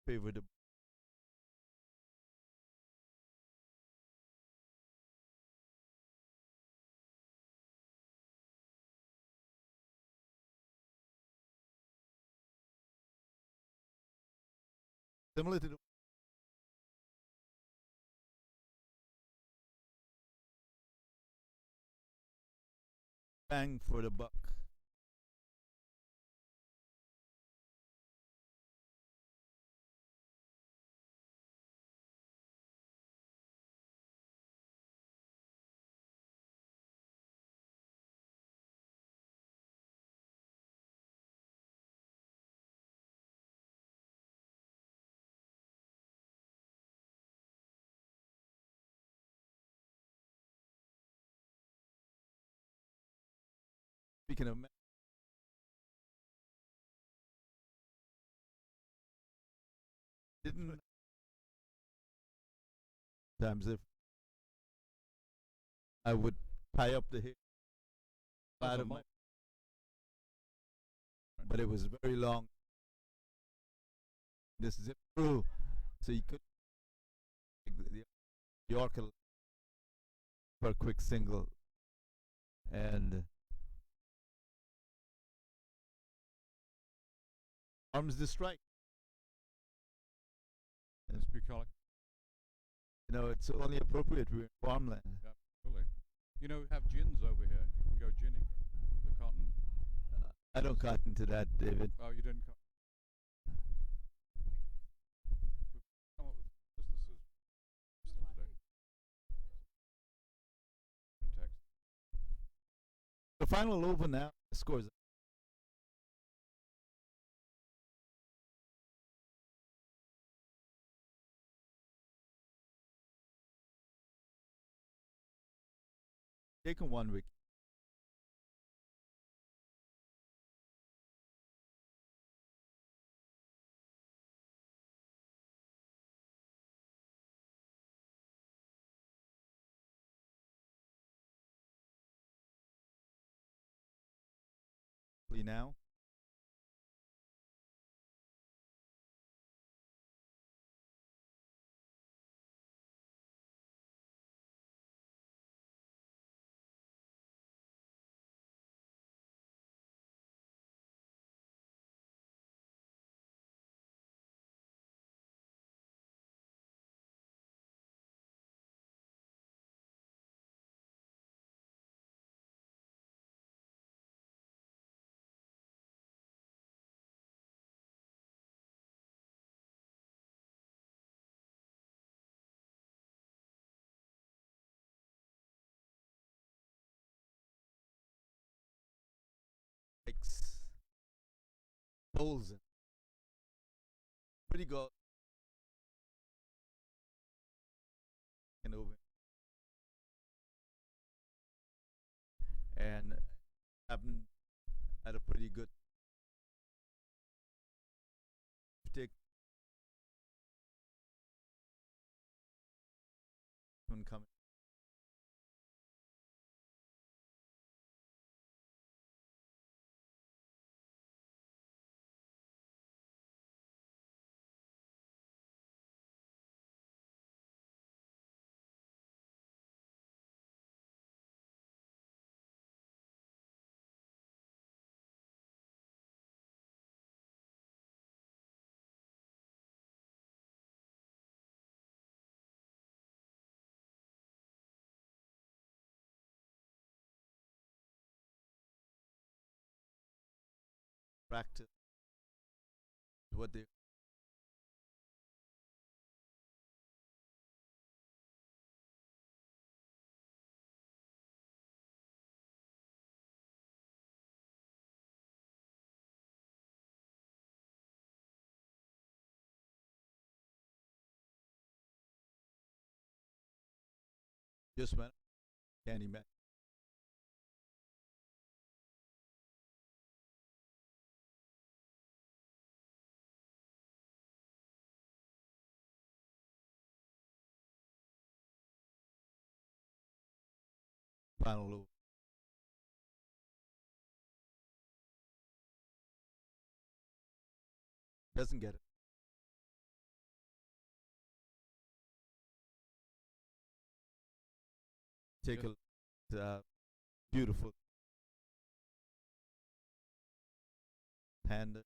favor the similar to the bang for the buck. Speaking of didn't times if I would tie up the hair out of my, but it was very long. This zip through, so you could the Yorker for a quick single, and arms the strike. Let's be colic. You know, it's only appropriate we're in farmland. Yeah, absolutely. You know, we have gins over here. You can go ginning. The cotton. I don't cotton to that, David. Oh, you didn't come. We've come up with businesses today. In text. The final over now scores. Taken 1 wicket. Now. bowls in. Pretty good. And over. And happened at a pretty good stick when coming. Practice what they just went. Can't imagine. Final over. Doesn't get it. Take a beautiful panda.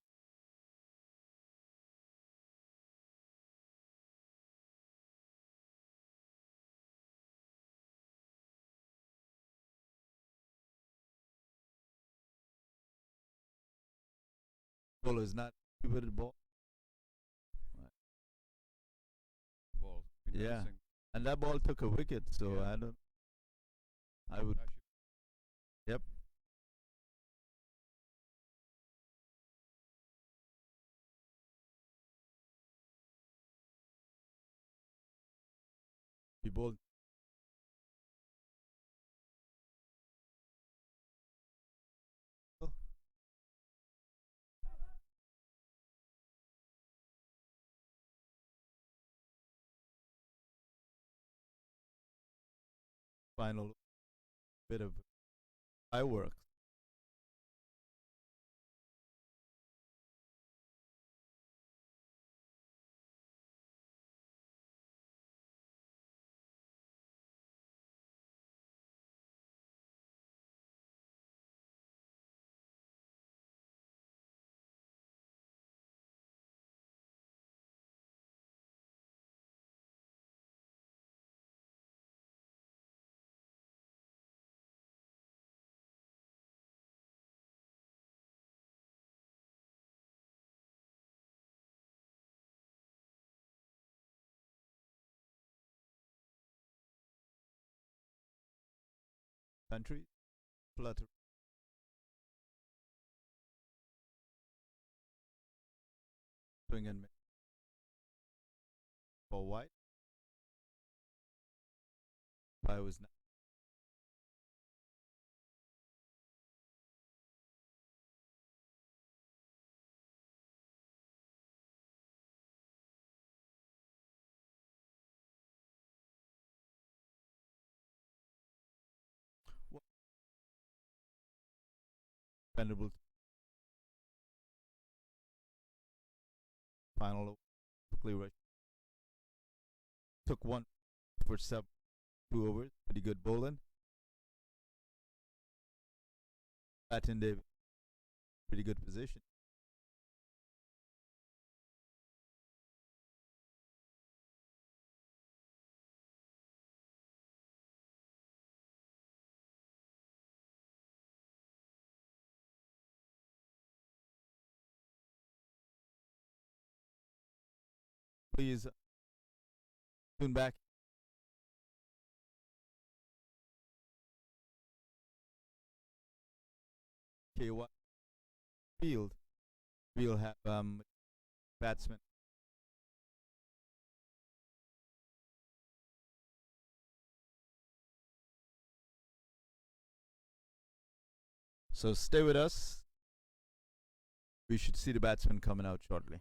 Ball is not with the ball. Balls. Been Yeah. noticing And that ball took a wicket, so Yeah. I don't. I would. actually Yep. The ball. Final bit of fireworks. Country flutter. Swing and miss. For white. I was not. What Venerable final quickly rush. Took one for 2 overs. Pretty good bowling. Latin David. Pretty good position. Please tune back. KY Field we'll have batsmen. So stay with us. We should see the batsmen coming out shortly.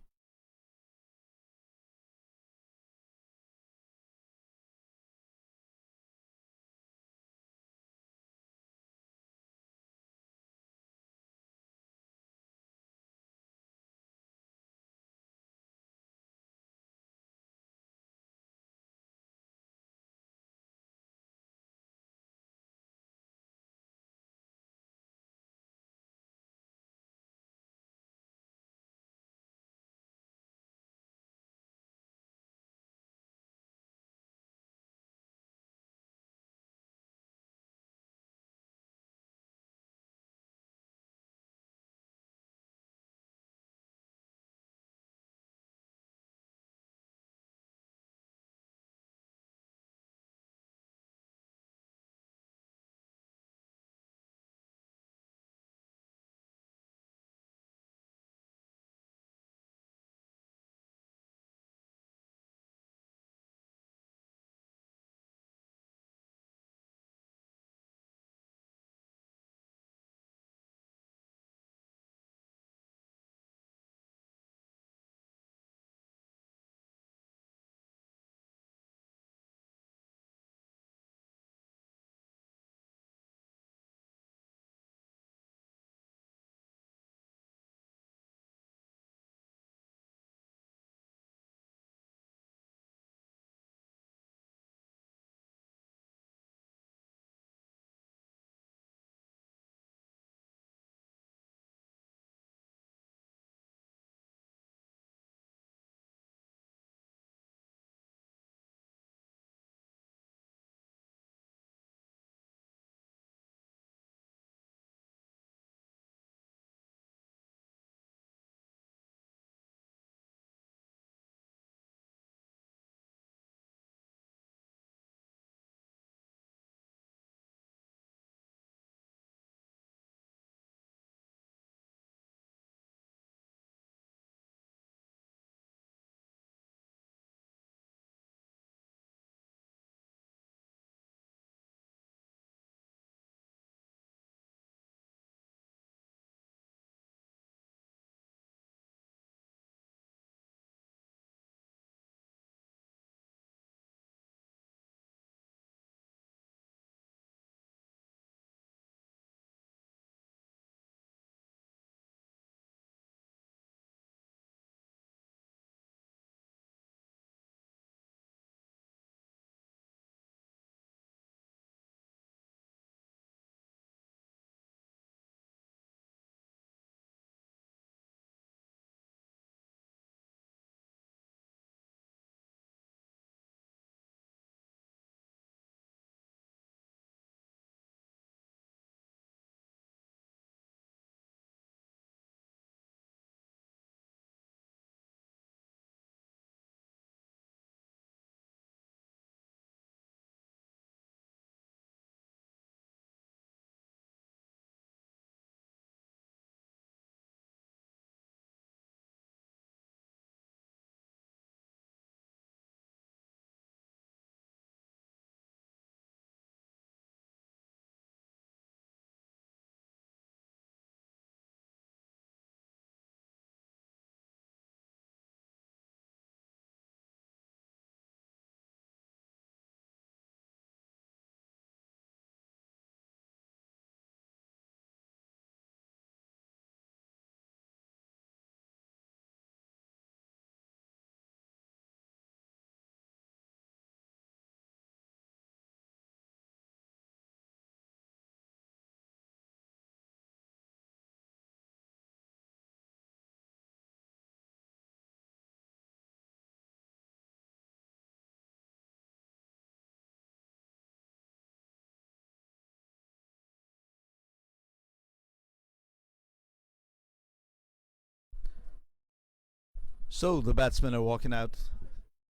So the batsmen are walking out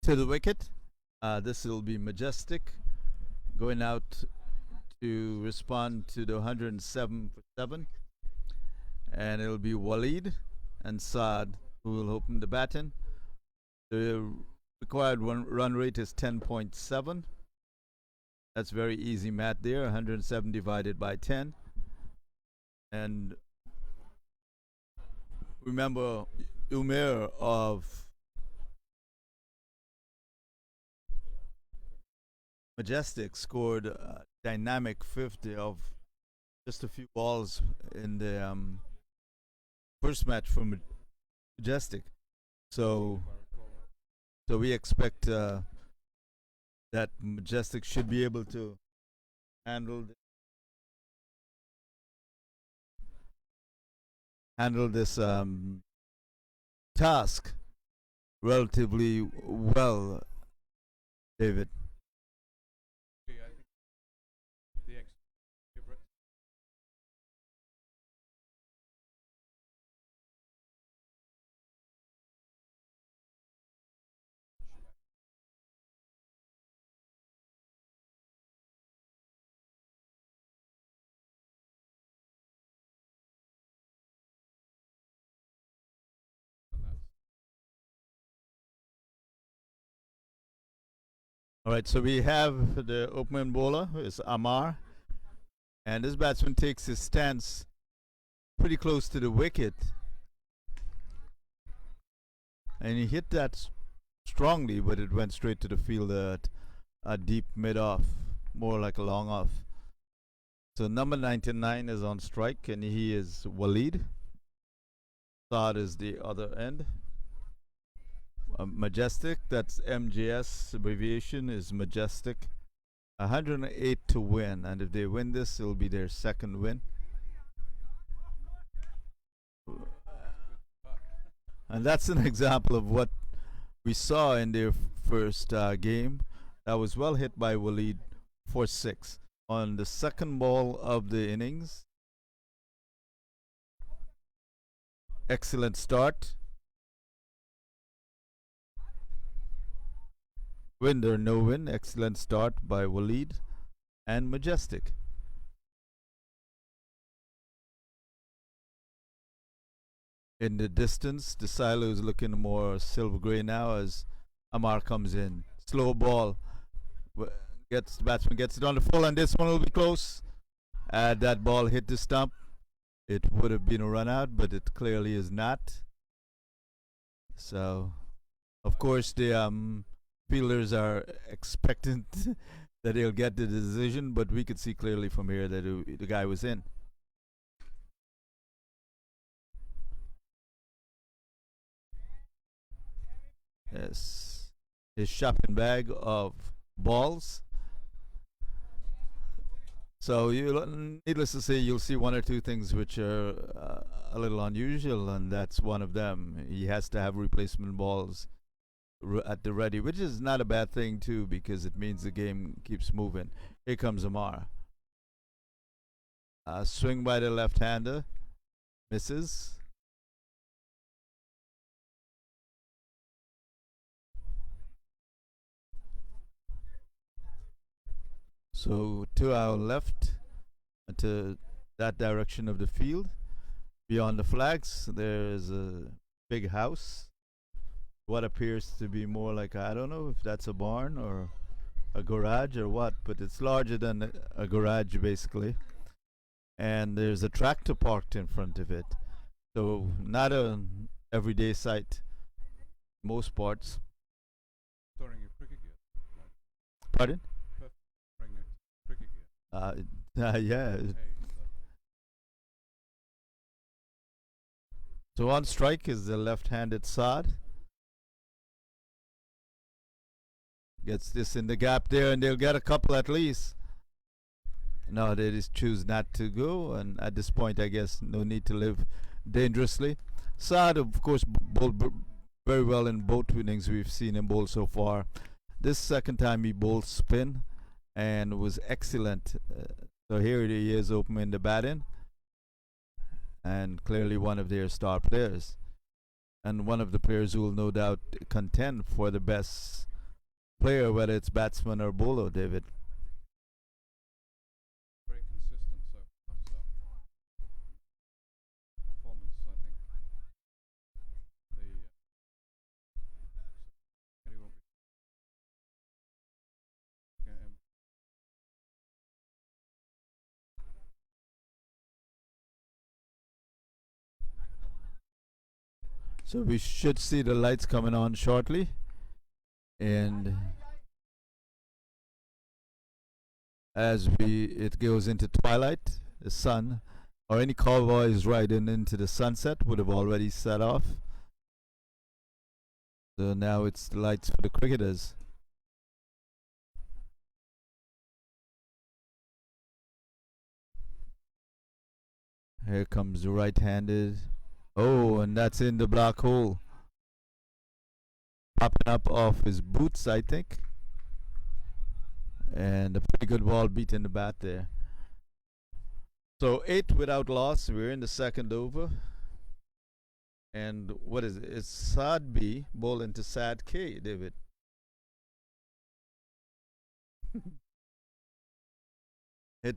to the wicket. This will be Majestic going out to respond to the 107 for 7. And it'll be Waleed and Saad, who will open the baton. The required run rate is 10.7. That's very easy math there. 107 divided by 10. And remember, Umair of Majestic scored a dynamic 50 of just a few balls in the first match for Majestic. So we expect that Majestic should be able to handle this task relatively well, David. Okay, I think the favorite. All right, so we have the opening bowler is Amar, and this batsman takes his stance pretty close to the wicket, and he hit that strongly, but it went straight to the field at a deep mid off, more like a long off. So number 99 is on strike, and he is Waleed. Saad is the other end. Majestic, that's MJS abbreviation, is Majestic. 108 to win, and if they win this, it'll be their second win. And that's an example of what we saw in their first game. That was well hit by Waleed for 6. On the second ball of the innings, excellent start. Win or no win, excellent start by Waleed and Majestic. In the distance, the silo is looking more silver grey now as Amar comes in. Slow ball. The batsman gets it on the full, and this one will be close. That ball hit the stump. It would have been a run out, but it clearly is not. So, of course, the fielders are expectant that he'll get the decision, but we could see clearly from here that the guy was in. Yes, his shopping bag of balls. So, needless to say, you'll see one or two things which are a little unusual, and that's one of them. He has to have replacement balls at the ready, which is not a bad thing too, because it means the game keeps moving. Here comes Amar. Swing by the left-hander, misses. So to our left, to that direction of the field, beyond the flags, there is a big house. What appears to be more like, I don't know if that's a barn or a garage or what, but it's larger than a garage basically. And there's a tractor parked in front of it. So not an everyday sight, most parts. Storing your cricket gear. Pardon? Bring your cricket gear. Yeah. Hey, So on strike is the left-handed Saad. Gets this in the gap there, and they'll get a couple at least. No, they just choose not to go, and at this point, I guess no need to live dangerously. Saad, of course, bowled very well in both innings we've seen him bowl so far. This second time he bowled spin and was excellent. So here he is opening the batting, and clearly one of their star players, and one of the players who will no doubt contend for the best player, whether it's batsman or bowler, David. very consistent so far. So performance, I think, So we should see the lights coming on shortly. And as it goes into twilight, the sun or any cowboys riding into the sunset would have already set off. So now it's the lights for the cricketers. Here comes the right-handed. Oh, and that's in the black hole. Popping up off his boots, I think. And a pretty good ball beating the bat there. So 8 without loss. We're in the second over. And what is it? It's Sad B bowling to Sad K, David. Hit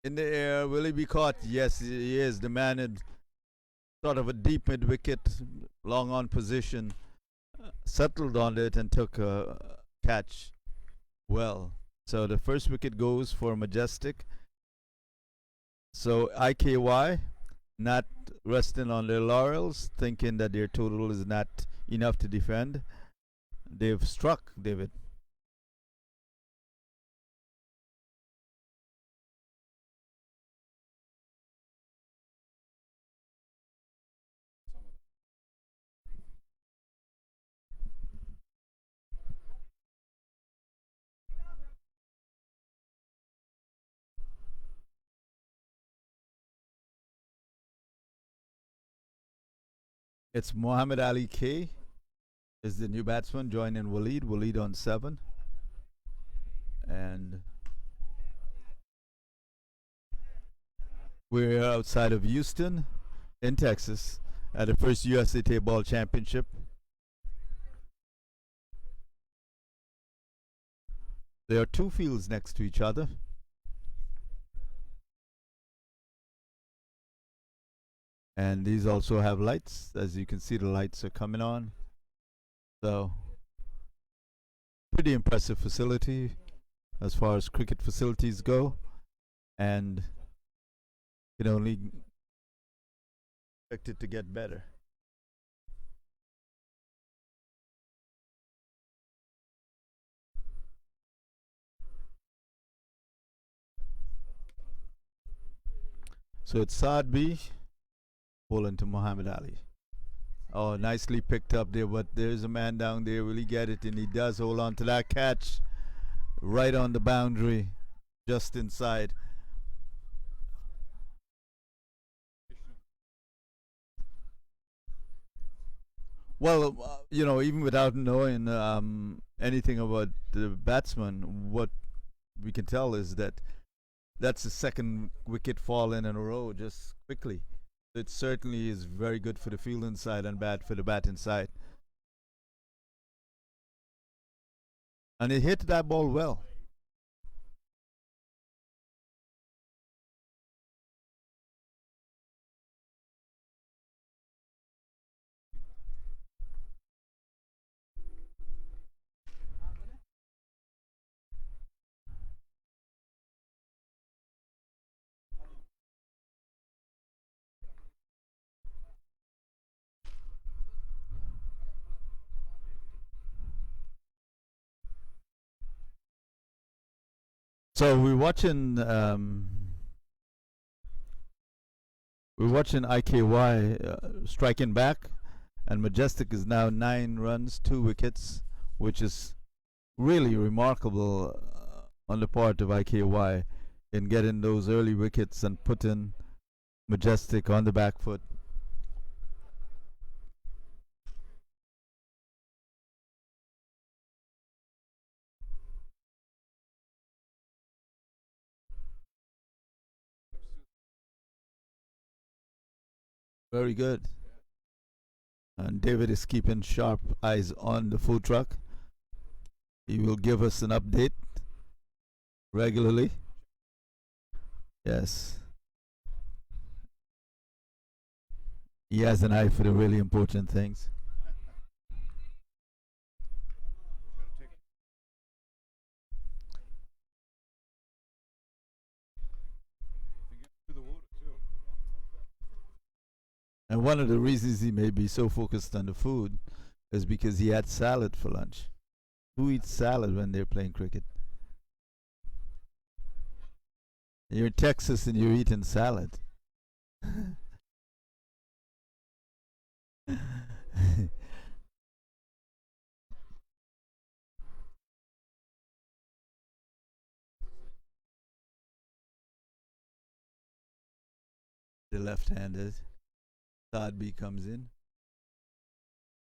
in the air. Will he be caught? Yes, he is. The man had sort of a deep mid wicket, long on position, settled on it and took a catch well. So the first wicket goes for Majestic. So IKY not resting on their laurels, thinking that their total is not enough to defend. They've struck, David. It's Muhammad Ali K is the new batsman joining Waleed. Waleed on 7. And we're outside of Houston in Texas at the first USA Tapeball Championship. There are 2 fields next to each other. And these also have lights. As you can see, the lights are coming on. So, pretty impressive facility as far as cricket facilities go. And can only expect it to get better. So it's Saad B bowling to Muhammad Ali. Oh, nicely picked up there, but there's a man down there. Will he get it? And he does hold on to that catch right on the boundary, just inside. Well, even without knowing anything about the batsman, what we can tell is that that's the second wicket falling in a row just quickly. It certainly is very good for the fielding side and bad for the batting side. And he hit that ball well. So we're watching IKY striking back, and Majestic is now 9 runs, 2 wickets, which is really remarkable on the part of IKY in getting those early wickets and putting Majestic on the back foot. Very good. And David is keeping sharp eyes on the food truck. He will give us an update regularly. Yes. He has an eye for the really important things. And one of the reasons he may be so focused on the food is because he had salad for lunch. Who eats salad when they're playing cricket? You're in Texas and you're eating salad. The left-handed Sadbi comes in.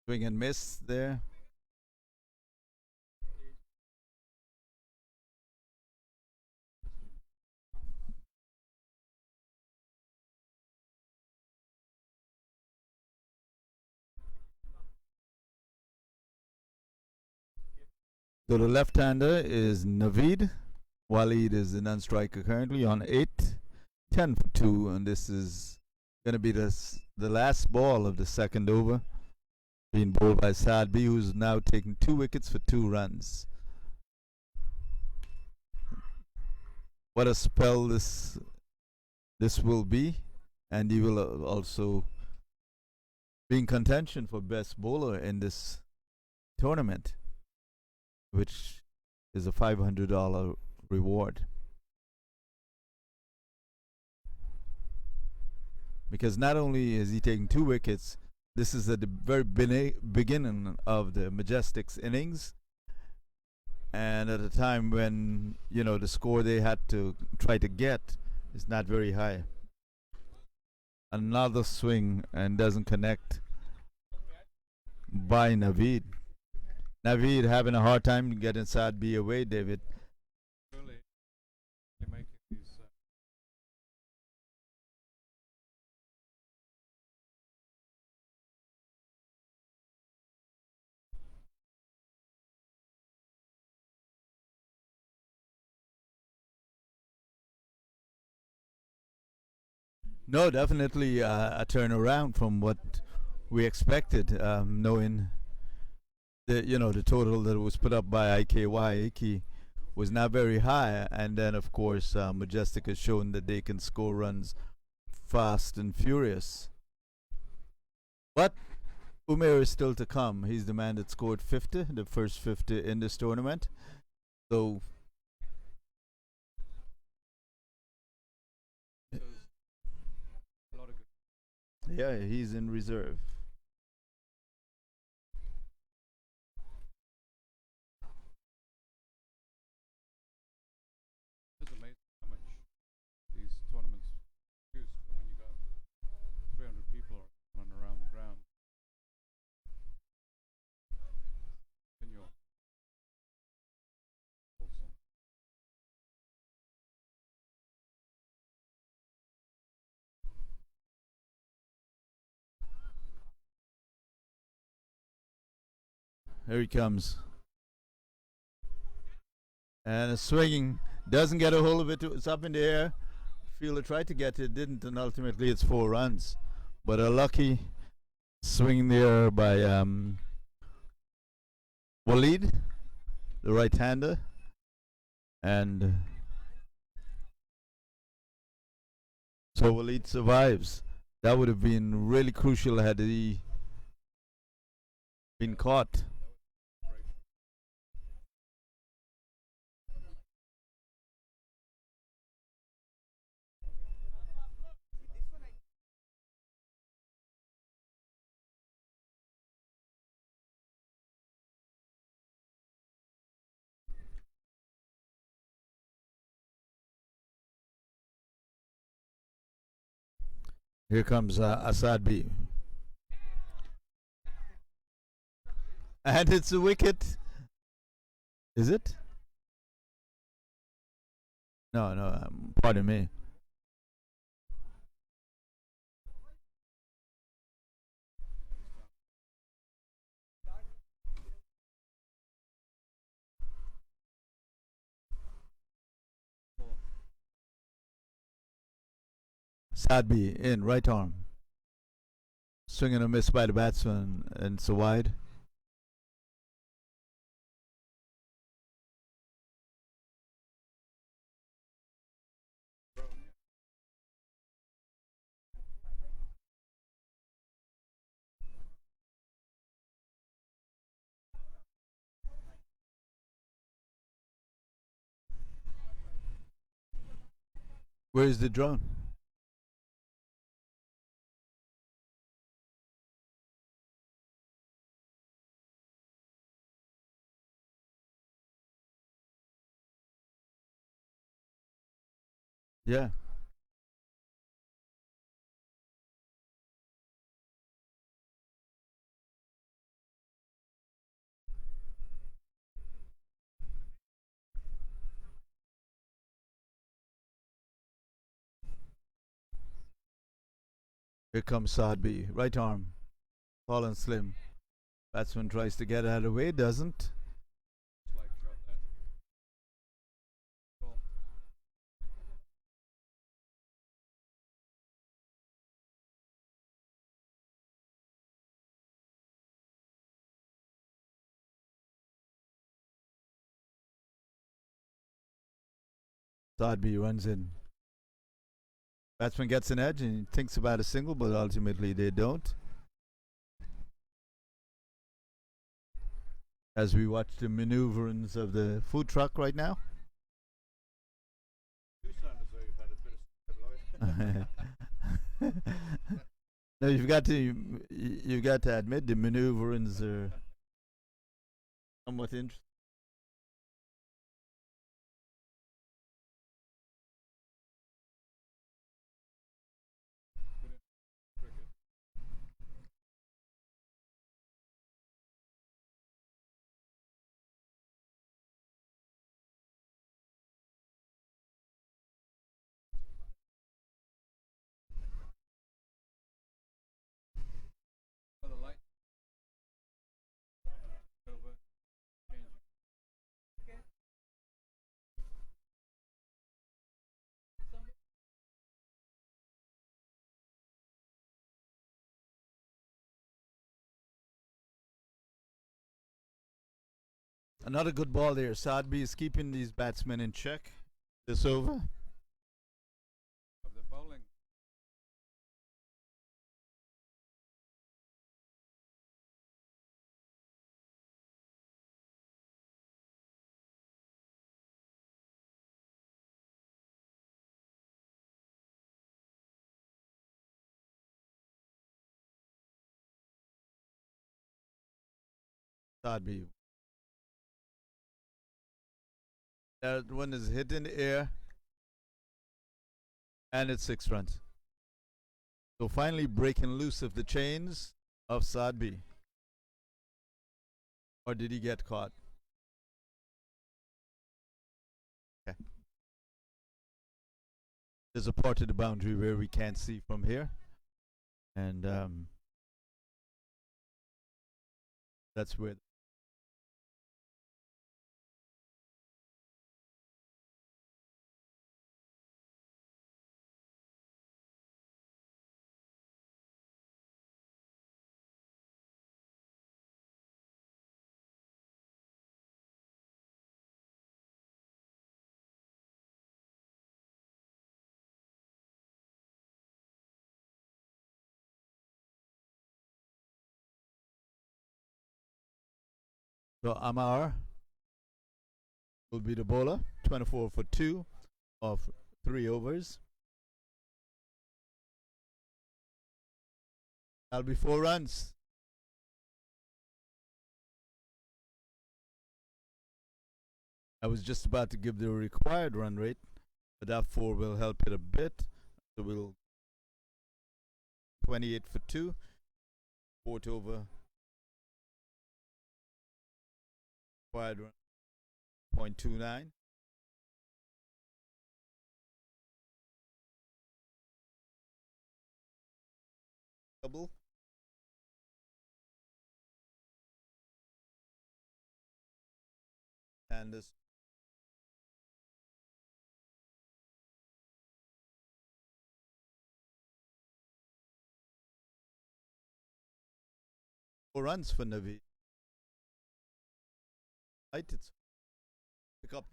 Swing and miss there. So the left-hander is Naveed. Waleed is the non-striker currently on 8. 10 for 2, and this is going to be the last ball of the second over, being bowled by Sadbi, who's now taking 2 wickets for 2 runs. What a spell this will be, and he will also be in contention for best bowler in this tournament, which is a $500 reward. Because not only is he taking 2 wickets, this is at the very beginning of the Majestic's innings, and at a time when, you know, the score they had to try to get is not very high. Another swing and doesn't connect by Naveed. Naveed having a hard time getting Sadbi away, David. Really, they're making these. No, definitely a turnaround from what we expected, knowing the total that was put up by IKY was not very high, and then of course Majestic has shown that they can score runs fast and furious. But Umair is still to come. He's the man that scored 50, the first 50 in this tournament. So A lot of good. yeah, he's in reserve. It's amazing how much these tournaments produce, but when you got 300 people running around the ground, then you're also. Here he comes. And a swinging, doesn't get a hold of it. It's up in the air. Fielder tried to get it, didn't, and ultimately it's 4 runs. But a lucky swing there by Waleed, the right-hander, and so Waleed survives. That would have been really crucial had he been caught. Here comes Asad B. And it's a wicket. Is it? No, no, pardon me. Sadbi in, right arm. Swing and a miss by the batsman, and so wide. Where is the drone? Yeah. Here comes Sadbi. Right arm. Tall and slim. Batsman tries to get out of the way, doesn't. Like shot there. Ball. Sadbi runs in. Batsman gets an edge and thinks about a single, but ultimately they don't. As we watch the maneuverings of the food truck right now. You sound as though you've had a bit of life. No, you've got to admit the maneuverings are somewhat interesting. Cricket. Oh, the light. Over. Changing. Another good ball there. Sadbi is keeping these batsmen in check. This over. Of the bowling. Sadbi. That one is hit in the air. And it's 6 runs. So finally breaking loose of the chains of Sadbi. Or did he get caught? Okay. There's a part of the boundary where we can't see from here. And that's where. So Amar will be the bowler. 24 for 2 of 3 overs. That'll be 4 runs. I was just about to give the required run rate, but that 4 will help it a bit. So we'll 28 for 2, 4 over. Required run 0.29. Double. And this 4 runs for Navi. Right, it's pick up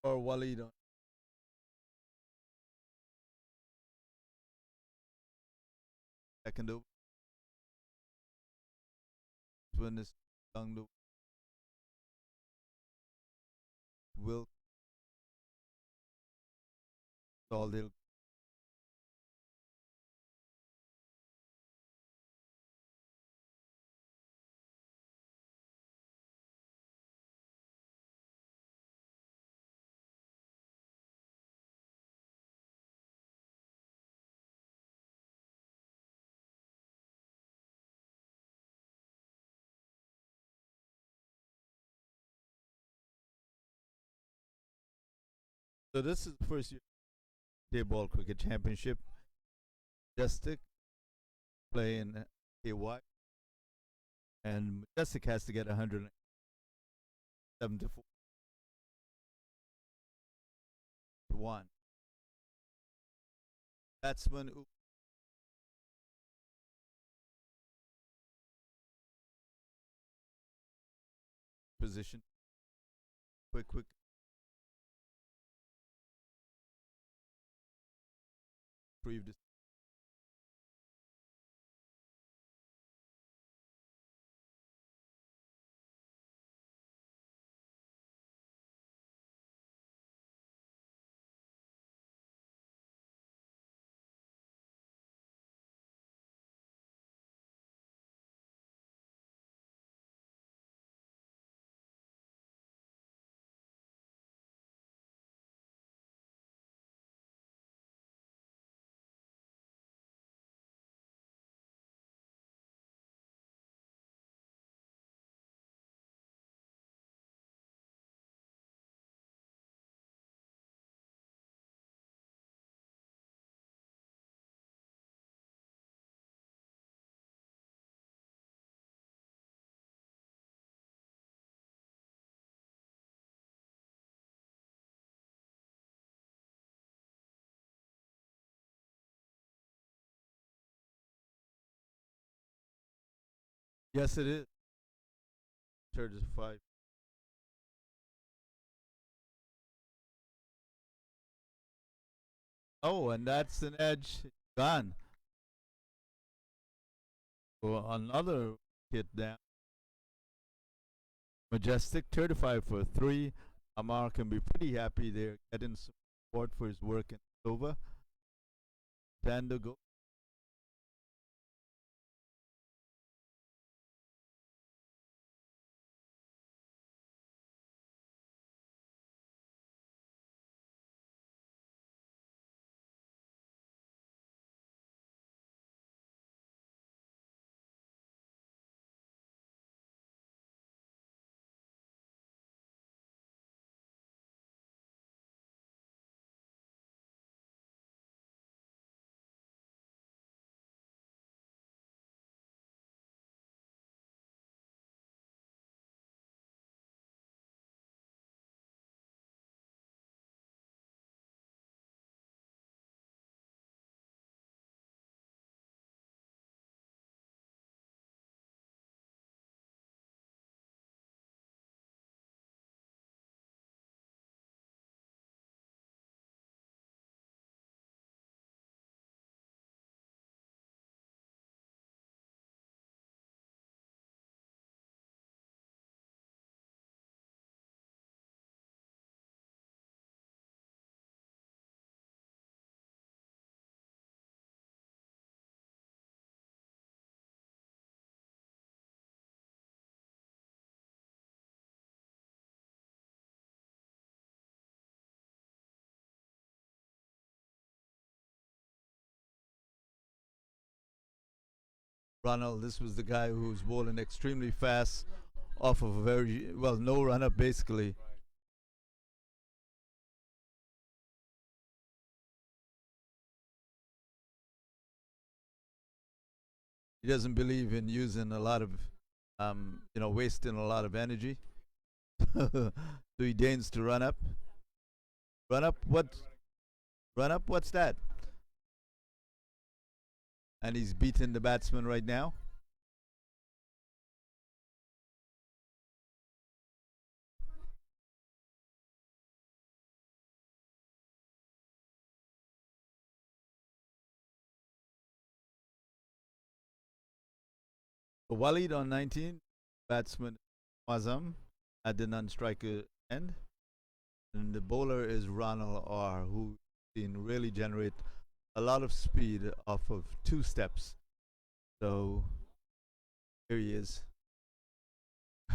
or Waleed on second over. When is down the will all they'll so this is the first year Tapeball Cricket Championship. Majestic playing KY, and Majestic has to get 174 to 1. Batsman position. Quick. Retrieve this. Yes, it is. 35. Oh, and that's an edge gone. So another hit down. Majestic 35 for 3. Amar can be pretty happy there, getting support for his work in over. Tando go. Ronald, this was the guy who was bowling extremely fast off of a very, well, no run up basically. He doesn't believe in using a lot of, wasting a lot of energy. So he deigns to run up. Run up, what? Run up, what's that? And he's beating the batsman right now. Walid on 19, batsman Mazam at the non-striker end, and the bowler is Ronald R, who can really generate a lot of speed off of two steps. So here he is,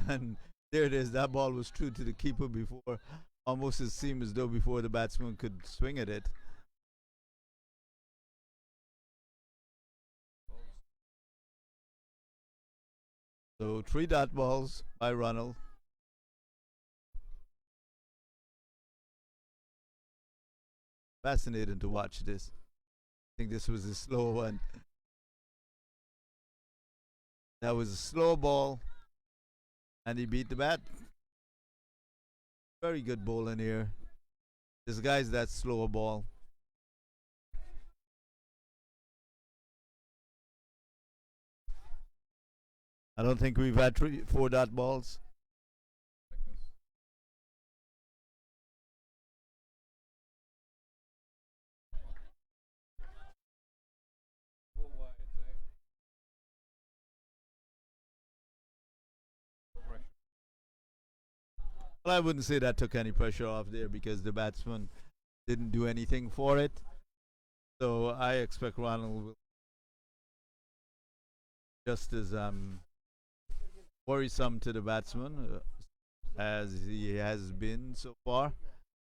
and there it is. That ball was true to the keeper before. Almost it seemed as though before the batsman could swing at it. So 3 dot balls by Ronald. Fascinating to watch this. I think this was a slow one. That was a slow ball, and he beat the bat. Very good bowling here. This guy's that slower ball. I don't think we've had 4 dot balls. Well, I wouldn't say that took any pressure off there because the batsman didn't do anything for it. So I expect Ronald will just as worrisome to the batsman as he has been so far.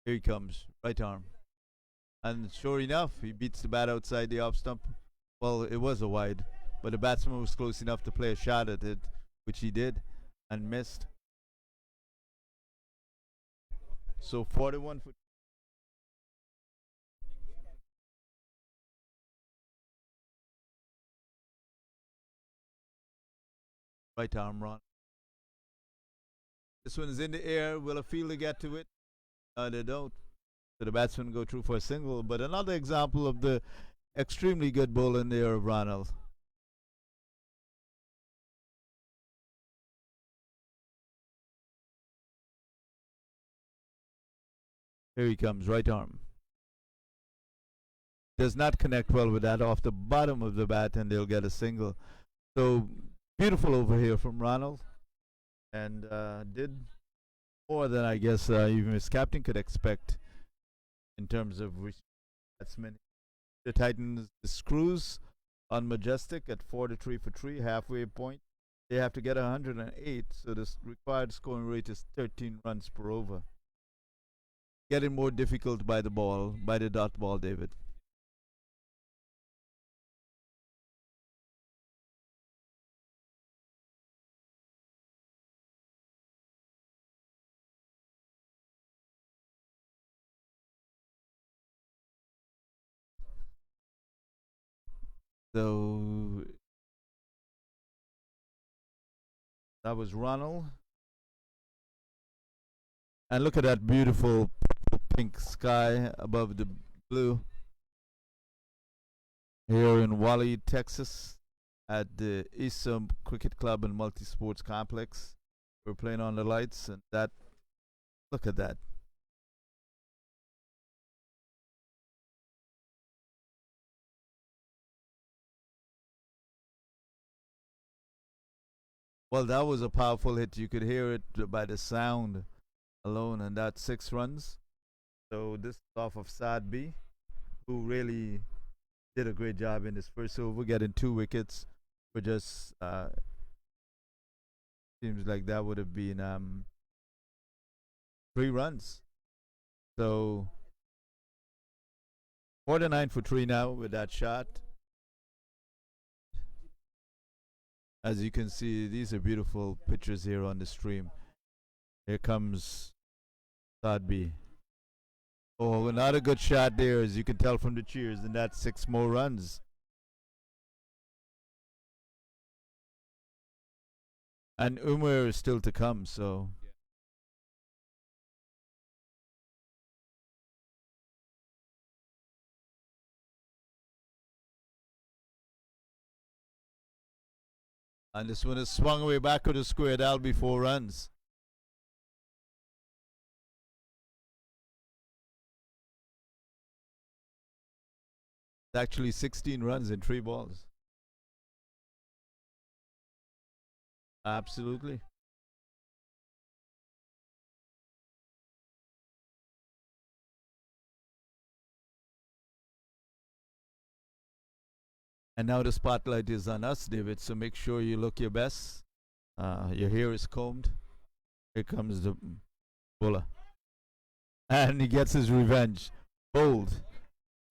Here he comes, right arm. And sure enough, he beats the bat outside the off stump. Well, it was a wide, but the batsman was close enough to play a shot at it, which he did, and missed. So 41 for right arm run. This one is in the air. Will a fielder get to it? They don't. So the batsman go through for a single. But another example of the extremely good bowling there of Ronald. Here he comes, right arm. Does not connect well with that off the bottom of the bat, and they'll get a single. So beautiful over here from Ronald, and did more than I guess even his captain could expect in terms of batsmen. The Titans the screws on Majestic at 4-3 for 3, halfway point. They have to get 108, so the required scoring rate is 13 runs per over. Getting more difficult by the ball, by the dot ball, David. So that was Ronald. And look at that beautiful pink sky above the blue. Here in Wally, Texas, at the Eastern Cricket Club and Multi Sports Complex. We're playing on the lights, and that, look at that. Well, that was a powerful hit. You could hear it by the sound alone, and that's 6 runs. So this is off of Sad B, who really did a great job in his first over, getting 2 wickets for just seems like that would have been 3 runs. So 49 for 3 now with that shot. As you can see, these are beautiful pictures here on the stream. Here comes Sadbi. Oh, not a good shot there, as you can tell from the cheers, and that's 6 more runs. And Umar is still to come, so. And this one is swung away back to the square. That'll be 4 runs. It's actually 16 runs in 3 balls. Absolutely. And now the spotlight is on us, David. So make sure you look your best. Your hair is combed. Here comes the bowler. And he gets his revenge. Bold.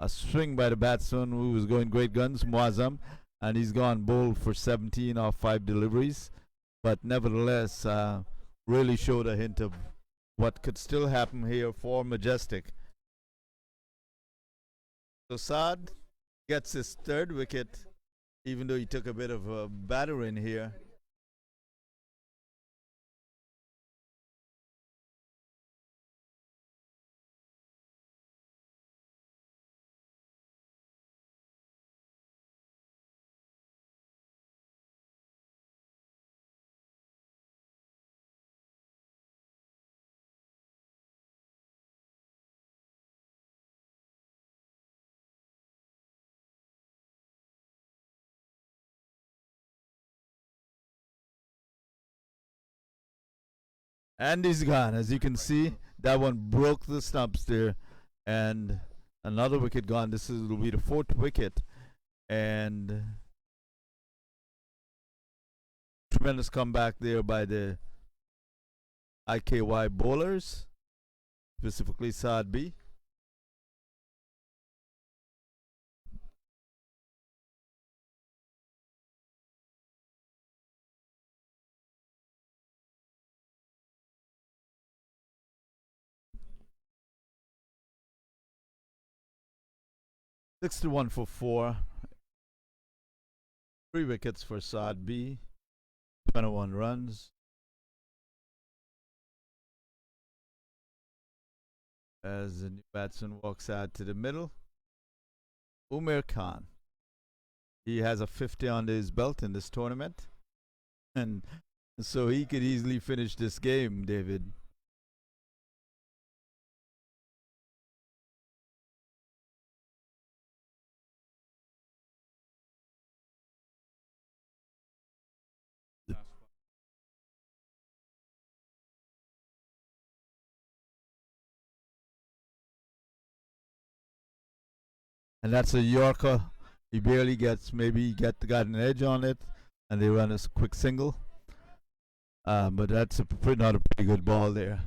A swing by the batsman who was going great guns, Muazzam. And he's gone bold for 17 off 5 deliveries. But nevertheless, really showed a hint of what could still happen here for Majestic. So Saad gets his third wicket, even though he took a bit of a battering here. And he's gone. As you can see, that one broke the stumps there. And another wicket gone. This will be the fourth wicket. And tremendous comeback there by the IKY bowlers, specifically Saad B. Six-1 for 4. 3 wickets for Saad B. 21 runs. As the new batsman walks out to the middle, Umair Khan. He has a 50 under his belt in this tournament. And so he could easily finish this game, David. And that's a Yorker. He barely gets, maybe he got an edge on it, and they run a quick single. But that's not a pretty good ball there.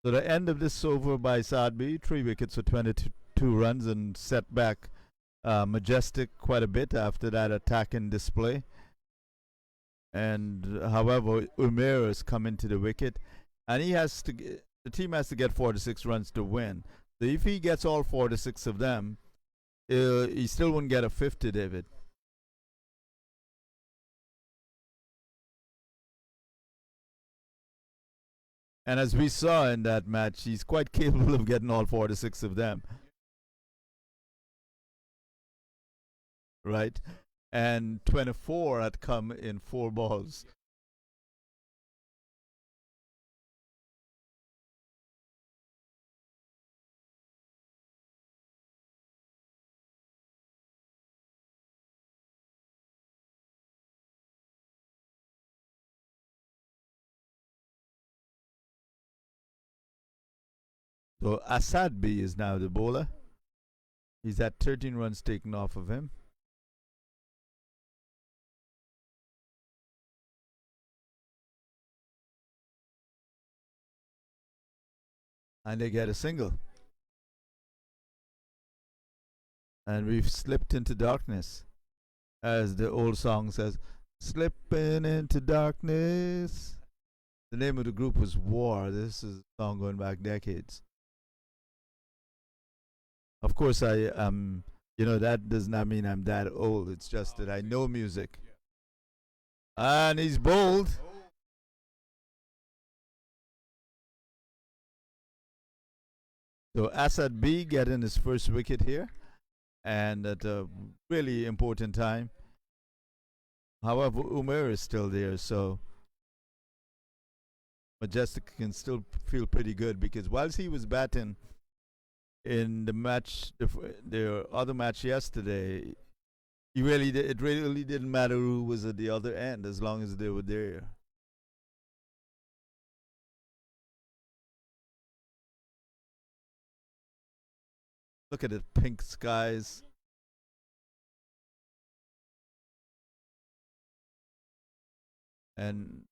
So the end of this over by Saad B, 3 wickets for 22 runs, and set back Majestic quite a bit after that attacking display. And however, Umair has come into the wicket, and the team has to get 46 runs to win. So if he gets all 46 of them, he still wouldn't get a 50, David. And as we saw in that match, he's quite capable of getting all 46 of them. Right? And 24 had come in 4 balls. So Asad B is now the bowler. He's had 13 runs taken off of him. And they get a single. And we've slipped into darkness. As the old song says, slipping into darkness. The name of the group was War. This is a song going back decades. Of course, that does not mean I'm that old. It's just that I know music. And he's bold. So Asad B getting his first wicket here, and at a really important time. However, Umair is still there, so Majestic can still feel pretty good, because whilst he was batting in the other match yesterday, it really didn't matter who was at the other end as long as they were there. Look at the pink skies. And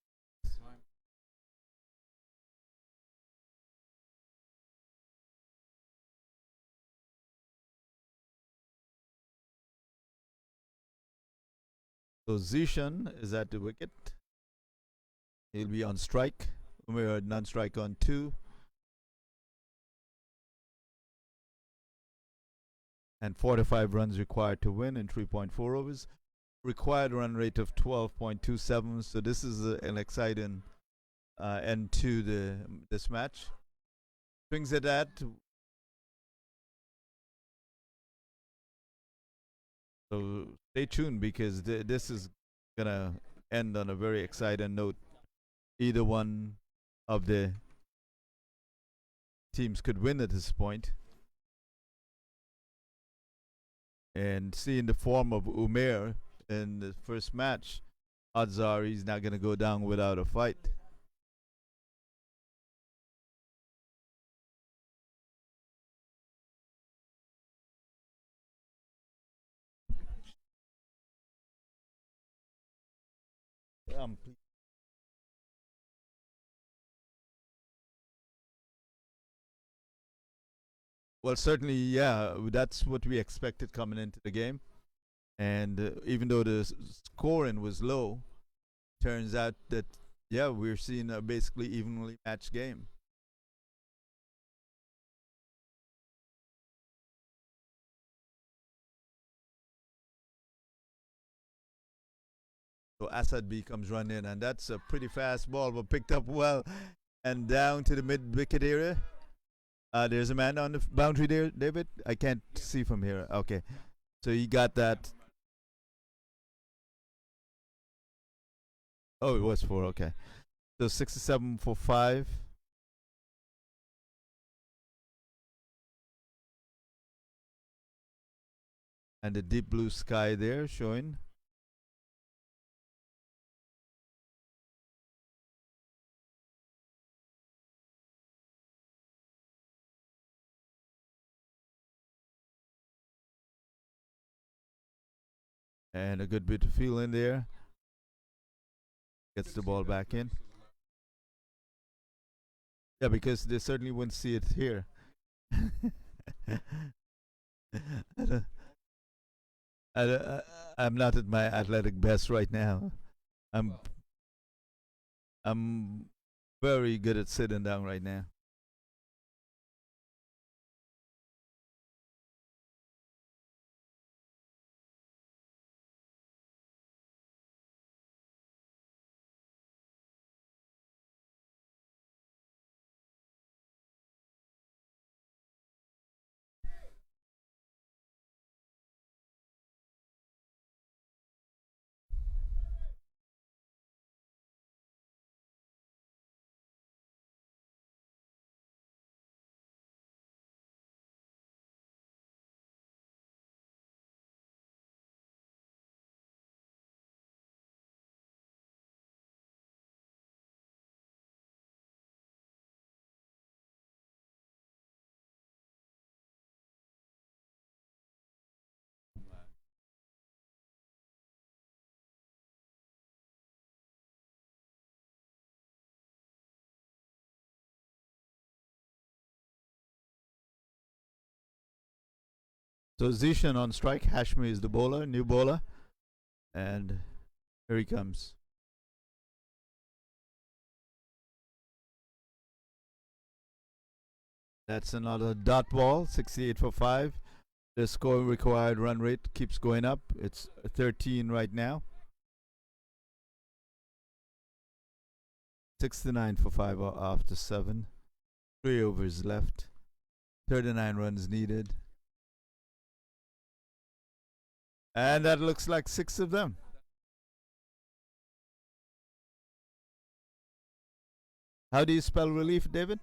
so Zishan is at the wicket. He'll be on strike. Umair non-strike on 2. And 45 runs required to win in 3.4 overs. Required run rate of 12.27. So this is an exciting end to this match. Swings at that. So stay tuned because this is gonna end on a very exciting note. Either one of the teams could win at this point. And seeing the form of Umair in the first match, odds are he's not going to go down without a fight. Well, certainly, yeah, that's what we expected coming into the game. And even though the scoring was low, turns out that, yeah, we're seeing a basically evenly matched game. So Asad B comes running, and that's a pretty fast ball, but picked up well and down to the mid wicket area. There's a man on the boundary there, David. I can't see from here. Okay, so he got that. Oh, it was 4. Okay, so 67 for 5. And the deep blue sky there showing. And a good bit of feel in there. Gets the ball back in. Yeah, because they certainly wouldn't see it here. I'm not at my athletic best right now. I'm I'm very good at sitting down right now. So Zishan on strike. Hashmi is the bowler, new bowler. And here he comes. That's another dot ball, 68 for 5. The score required run rate keeps going up. It's 13 right now. 69 for 5 after 7. 3 overs left. 39 runs needed. And that looks like 6 of them. How do you spell relief, David?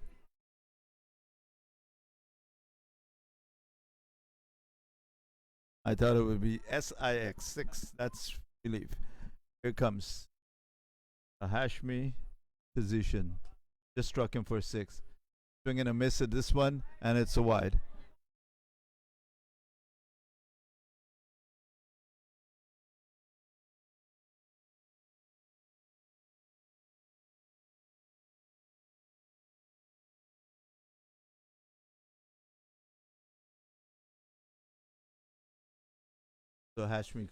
I thought it would be SIX6. That's relief. Here comes a Hashmi position. Just struck him for 6. Swing and a miss at this one, and it's a wide. So Hashmi.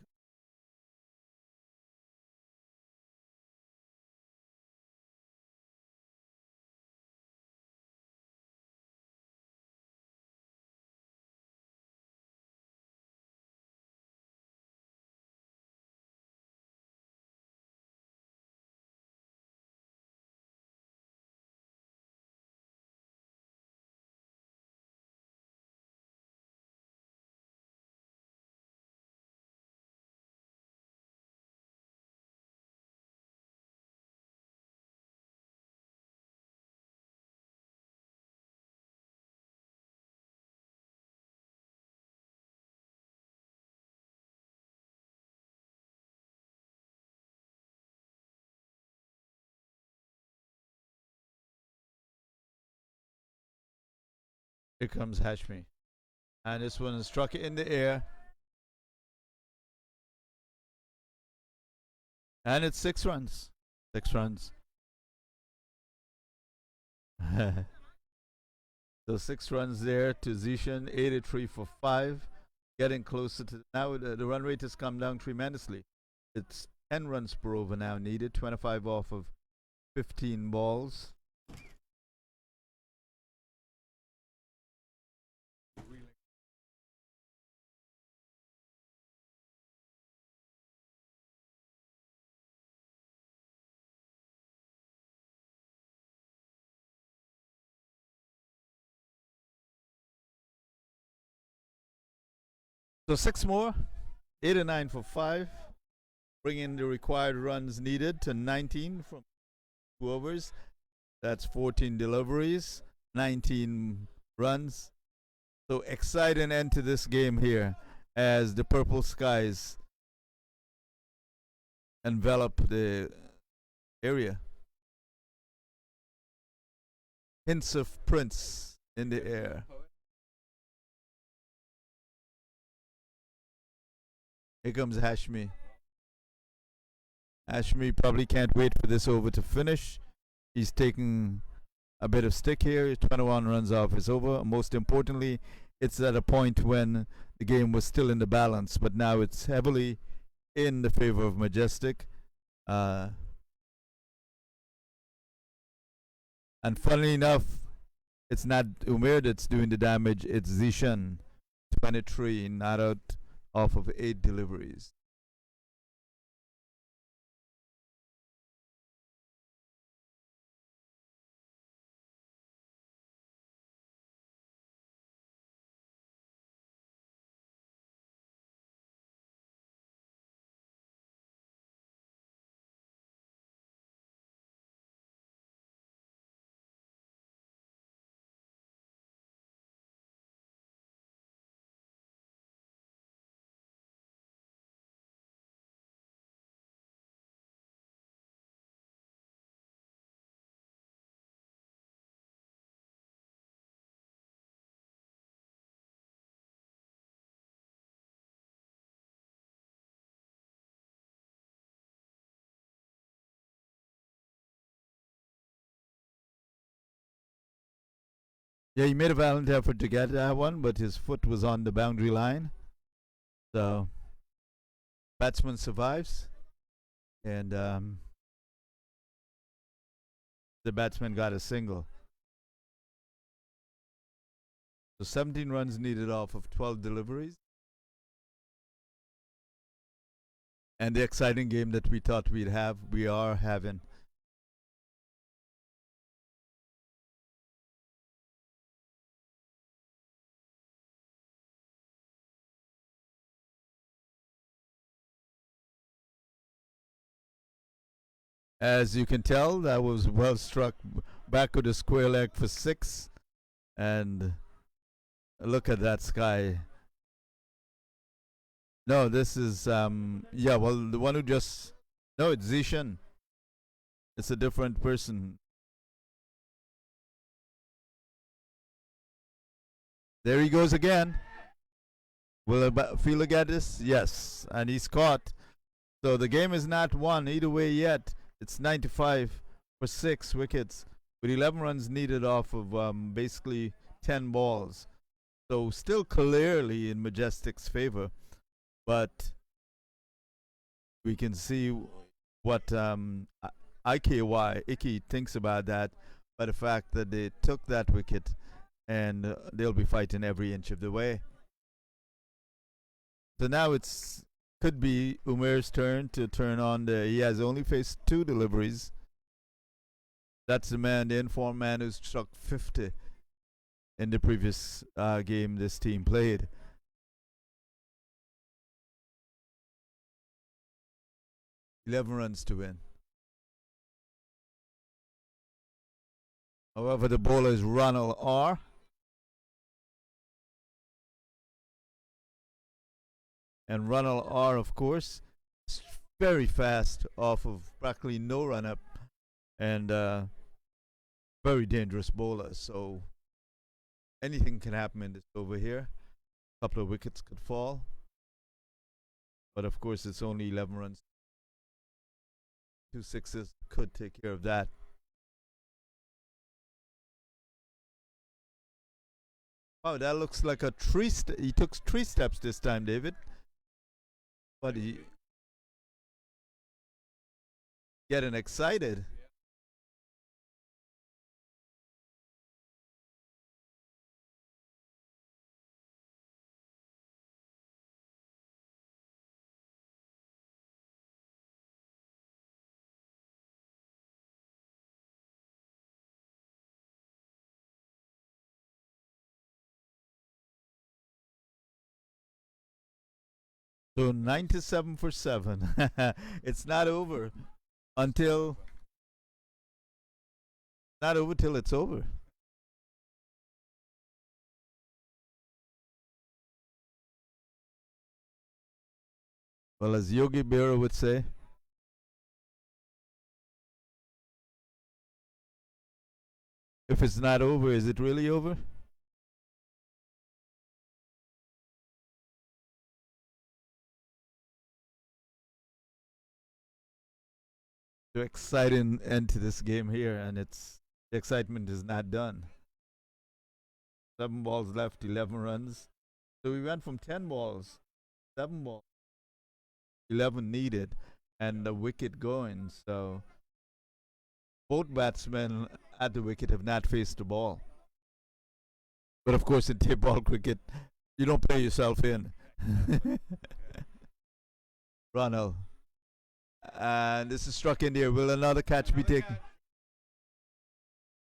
Here comes Hashmi. And this one is struck in the air. And it's 6 runs. 6 runs. So 6 runs there to Zishan, 83 for 5. Getting closer to now. The run rate has come down tremendously. It's 10 runs per over now needed, 25 off of 15 balls. So 6 more, 8 and 9 for 5, bringing the required runs needed to 19 from 2 overs. That's 14 deliveries, 19 runs. So exciting end to this game here as the purple skies envelop the area. Hints of Prince in the air. Here comes Hashmi. Hashmi probably can't wait for this over to finish. He's taking a bit of stick here. 21 runs off his over. Most importantly, it's at a point when the game was still in the balance, but now it's heavily in the favor of Majestic. And funnily enough, it's not Umair that's doing the damage, it's Zishan. 23, not out off of 8 deliveries. Yeah, he made a valiant effort to get that one, but his foot was on the boundary line. So, batsman survives. And the batsman got a single. So 17 runs needed off of 12 deliveries. And the exciting game that we thought we'd have, we are having. As you can tell, that was well struck back with a square leg for 6. And look at that sky. No, this is yeah. Well, the one who just no, it's Zishan. It's a different person. There he goes again. Will Fila get this? Yes, and he's caught. So the game is not won either way yet. It's 95 for 6 wickets with 11 runs needed off of basically 10 balls. So still clearly in Majestic's favor, but we can see what Iki thinks about that by the fact that they took that wicket and they'll be fighting every inch of the way. So now it's could be Umair's turn to turn on the. He has only faced 2 deliveries. That's the man, the informed man who struck 50 in the previous game this team played. $11 to win. However, the bowler is Ronald R. And Ronald R, of course, is very fast off of practically no run up and very dangerous bowler. So anything can happen in this over here. A couple of wickets could fall. But of course, it's only 11 runs. 2 sixes could take care of that. Wow, that looks like a tree. He took 3 steps this time, David. But he getting excited. So 97 for 7. It's not over until not over till it's over. Well, as Yogi Berra would say, if it's not over, is it really over? The exciting end to this game here, and it's the excitement is not done. 7 balls left, 11 runs. So we went from 10 balls, 7 balls, 11 needed, and the wicket going. So both batsmen at the wicket have not faced the ball. But of course, in tape ball cricket, you don't play yourself in. Ronald. And this is struck in there. Will another catch be taken?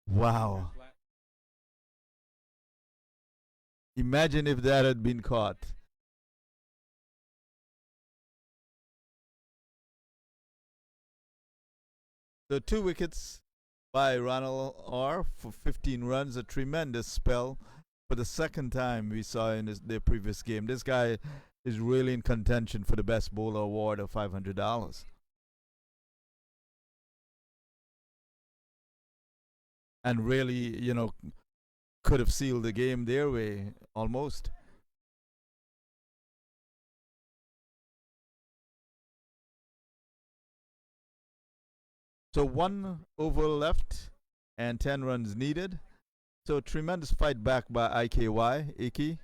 Wow. Imagine if that had been caught. So 2 wickets by Ronald R for 15 runs, a tremendous spell for the second time we saw in their previous game. This guy is really in contention for the best bowler award of $500. And really, could have sealed the game their way almost. So 1 over left and 10 runs needed. So tremendous fight back by Iki,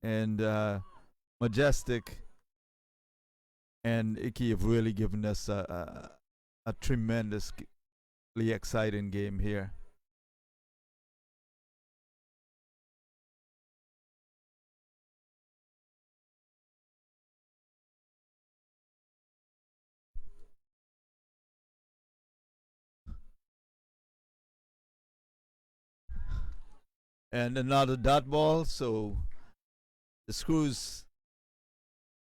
and Majestic and Iki have really given us a tremendously exciting game here. And another dot ball, so the screws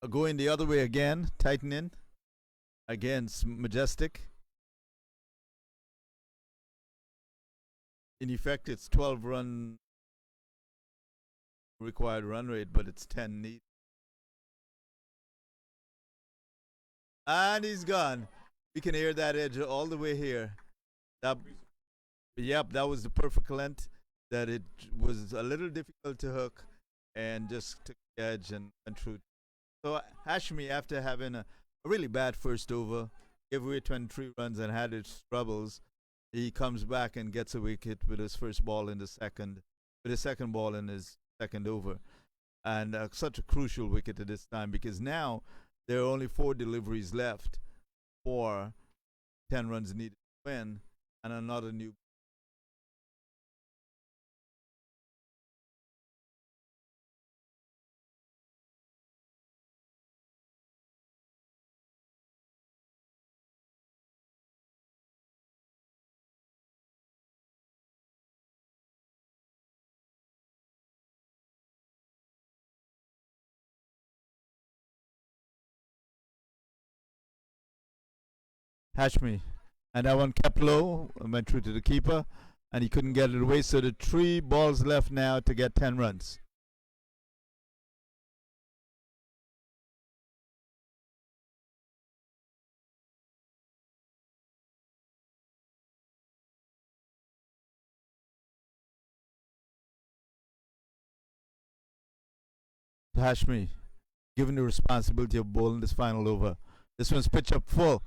are going the other way again, tightening against Majestic. In effect, it's 12 run required run rate, but it's 10 need. And he's gone. We can hear that edge all the way here. That, yep, that was the perfect length. That it was a little difficult to hook, and just took the edge and went through. So Hashmi, after having a really bad first over, gave away 23 runs and had its troubles, he comes back and gets a wicket with his first ball in the second, with his second ball in his second over. And such a crucial wicket at this time, because now there are only 4 deliveries left for 10 runs needed to win, and another new. Hashmi. And that one kept low, went through to the keeper, and he couldn't get it away. So the 3 balls left now to get 10 runs. Hashmi, given the responsibility of bowling this final over. This one's pitch up full.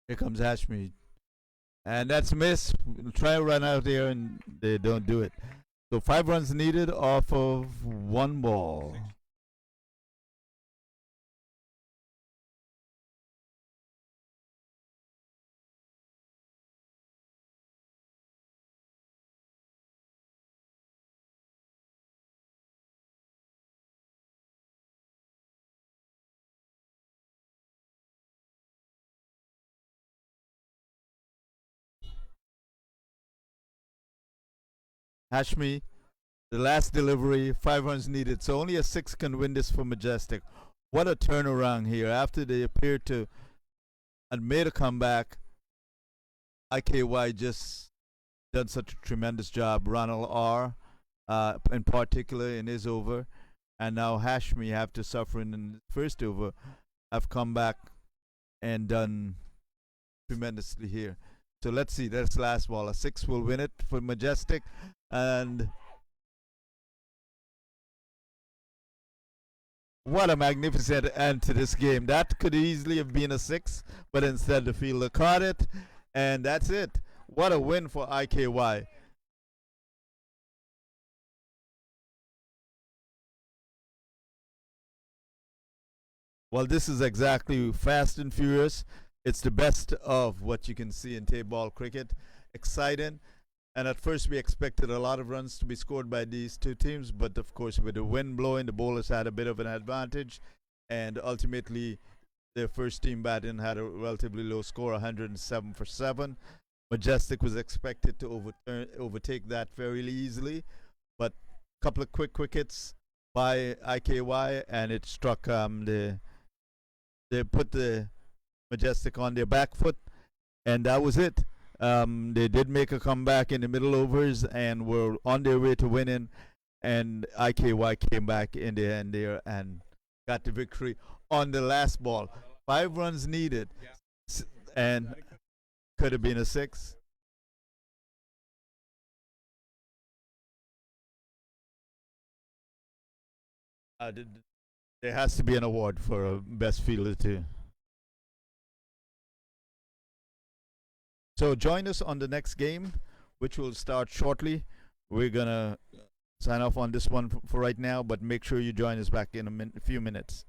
Here comes Hashmi. And that's a miss. Try to run out there, and they don't do it. So 5 runs needed off of 1 ball. Hashmi, the last delivery, 5 runs needed. So only a 6 can win this for Majestic. What a turnaround here. After they appeared to and made a comeback, IKY just done such a tremendous job. Ronald R, in particular, in his over. And now Hashmi, after suffering in the first over, have come back and done tremendously here. So let's see, that's last ball. A 6 will win it for Majestic. And what a magnificent end to this game. That could easily have been a 6, but instead the fielder caught it, and that's it. What a win for IKY. Well, this is exactly fast and furious. It's the best of what you can see in Tapeball cricket. Exciting. And at first we expected a lot of runs to be scored by these two teams, but of course with the wind blowing, the bowlers had a bit of an advantage, and ultimately their first team batting had a relatively low score, 107 for 7. Majestic was expected to overtake that very easily, but a couple of quick wickets by IKY, and it struck they put the Majestic on their back foot, and that was it. They did make a comeback in the middle overs and were on their way to winning, and IKY came back in the end there and got the victory on the last ball. 5 runs needed, and could have been a 6. There has to be an award for a best fielder too. So join us on the next game, which will start shortly. We're going to sign off on this one for right now, but make sure you join us back in a few minutes.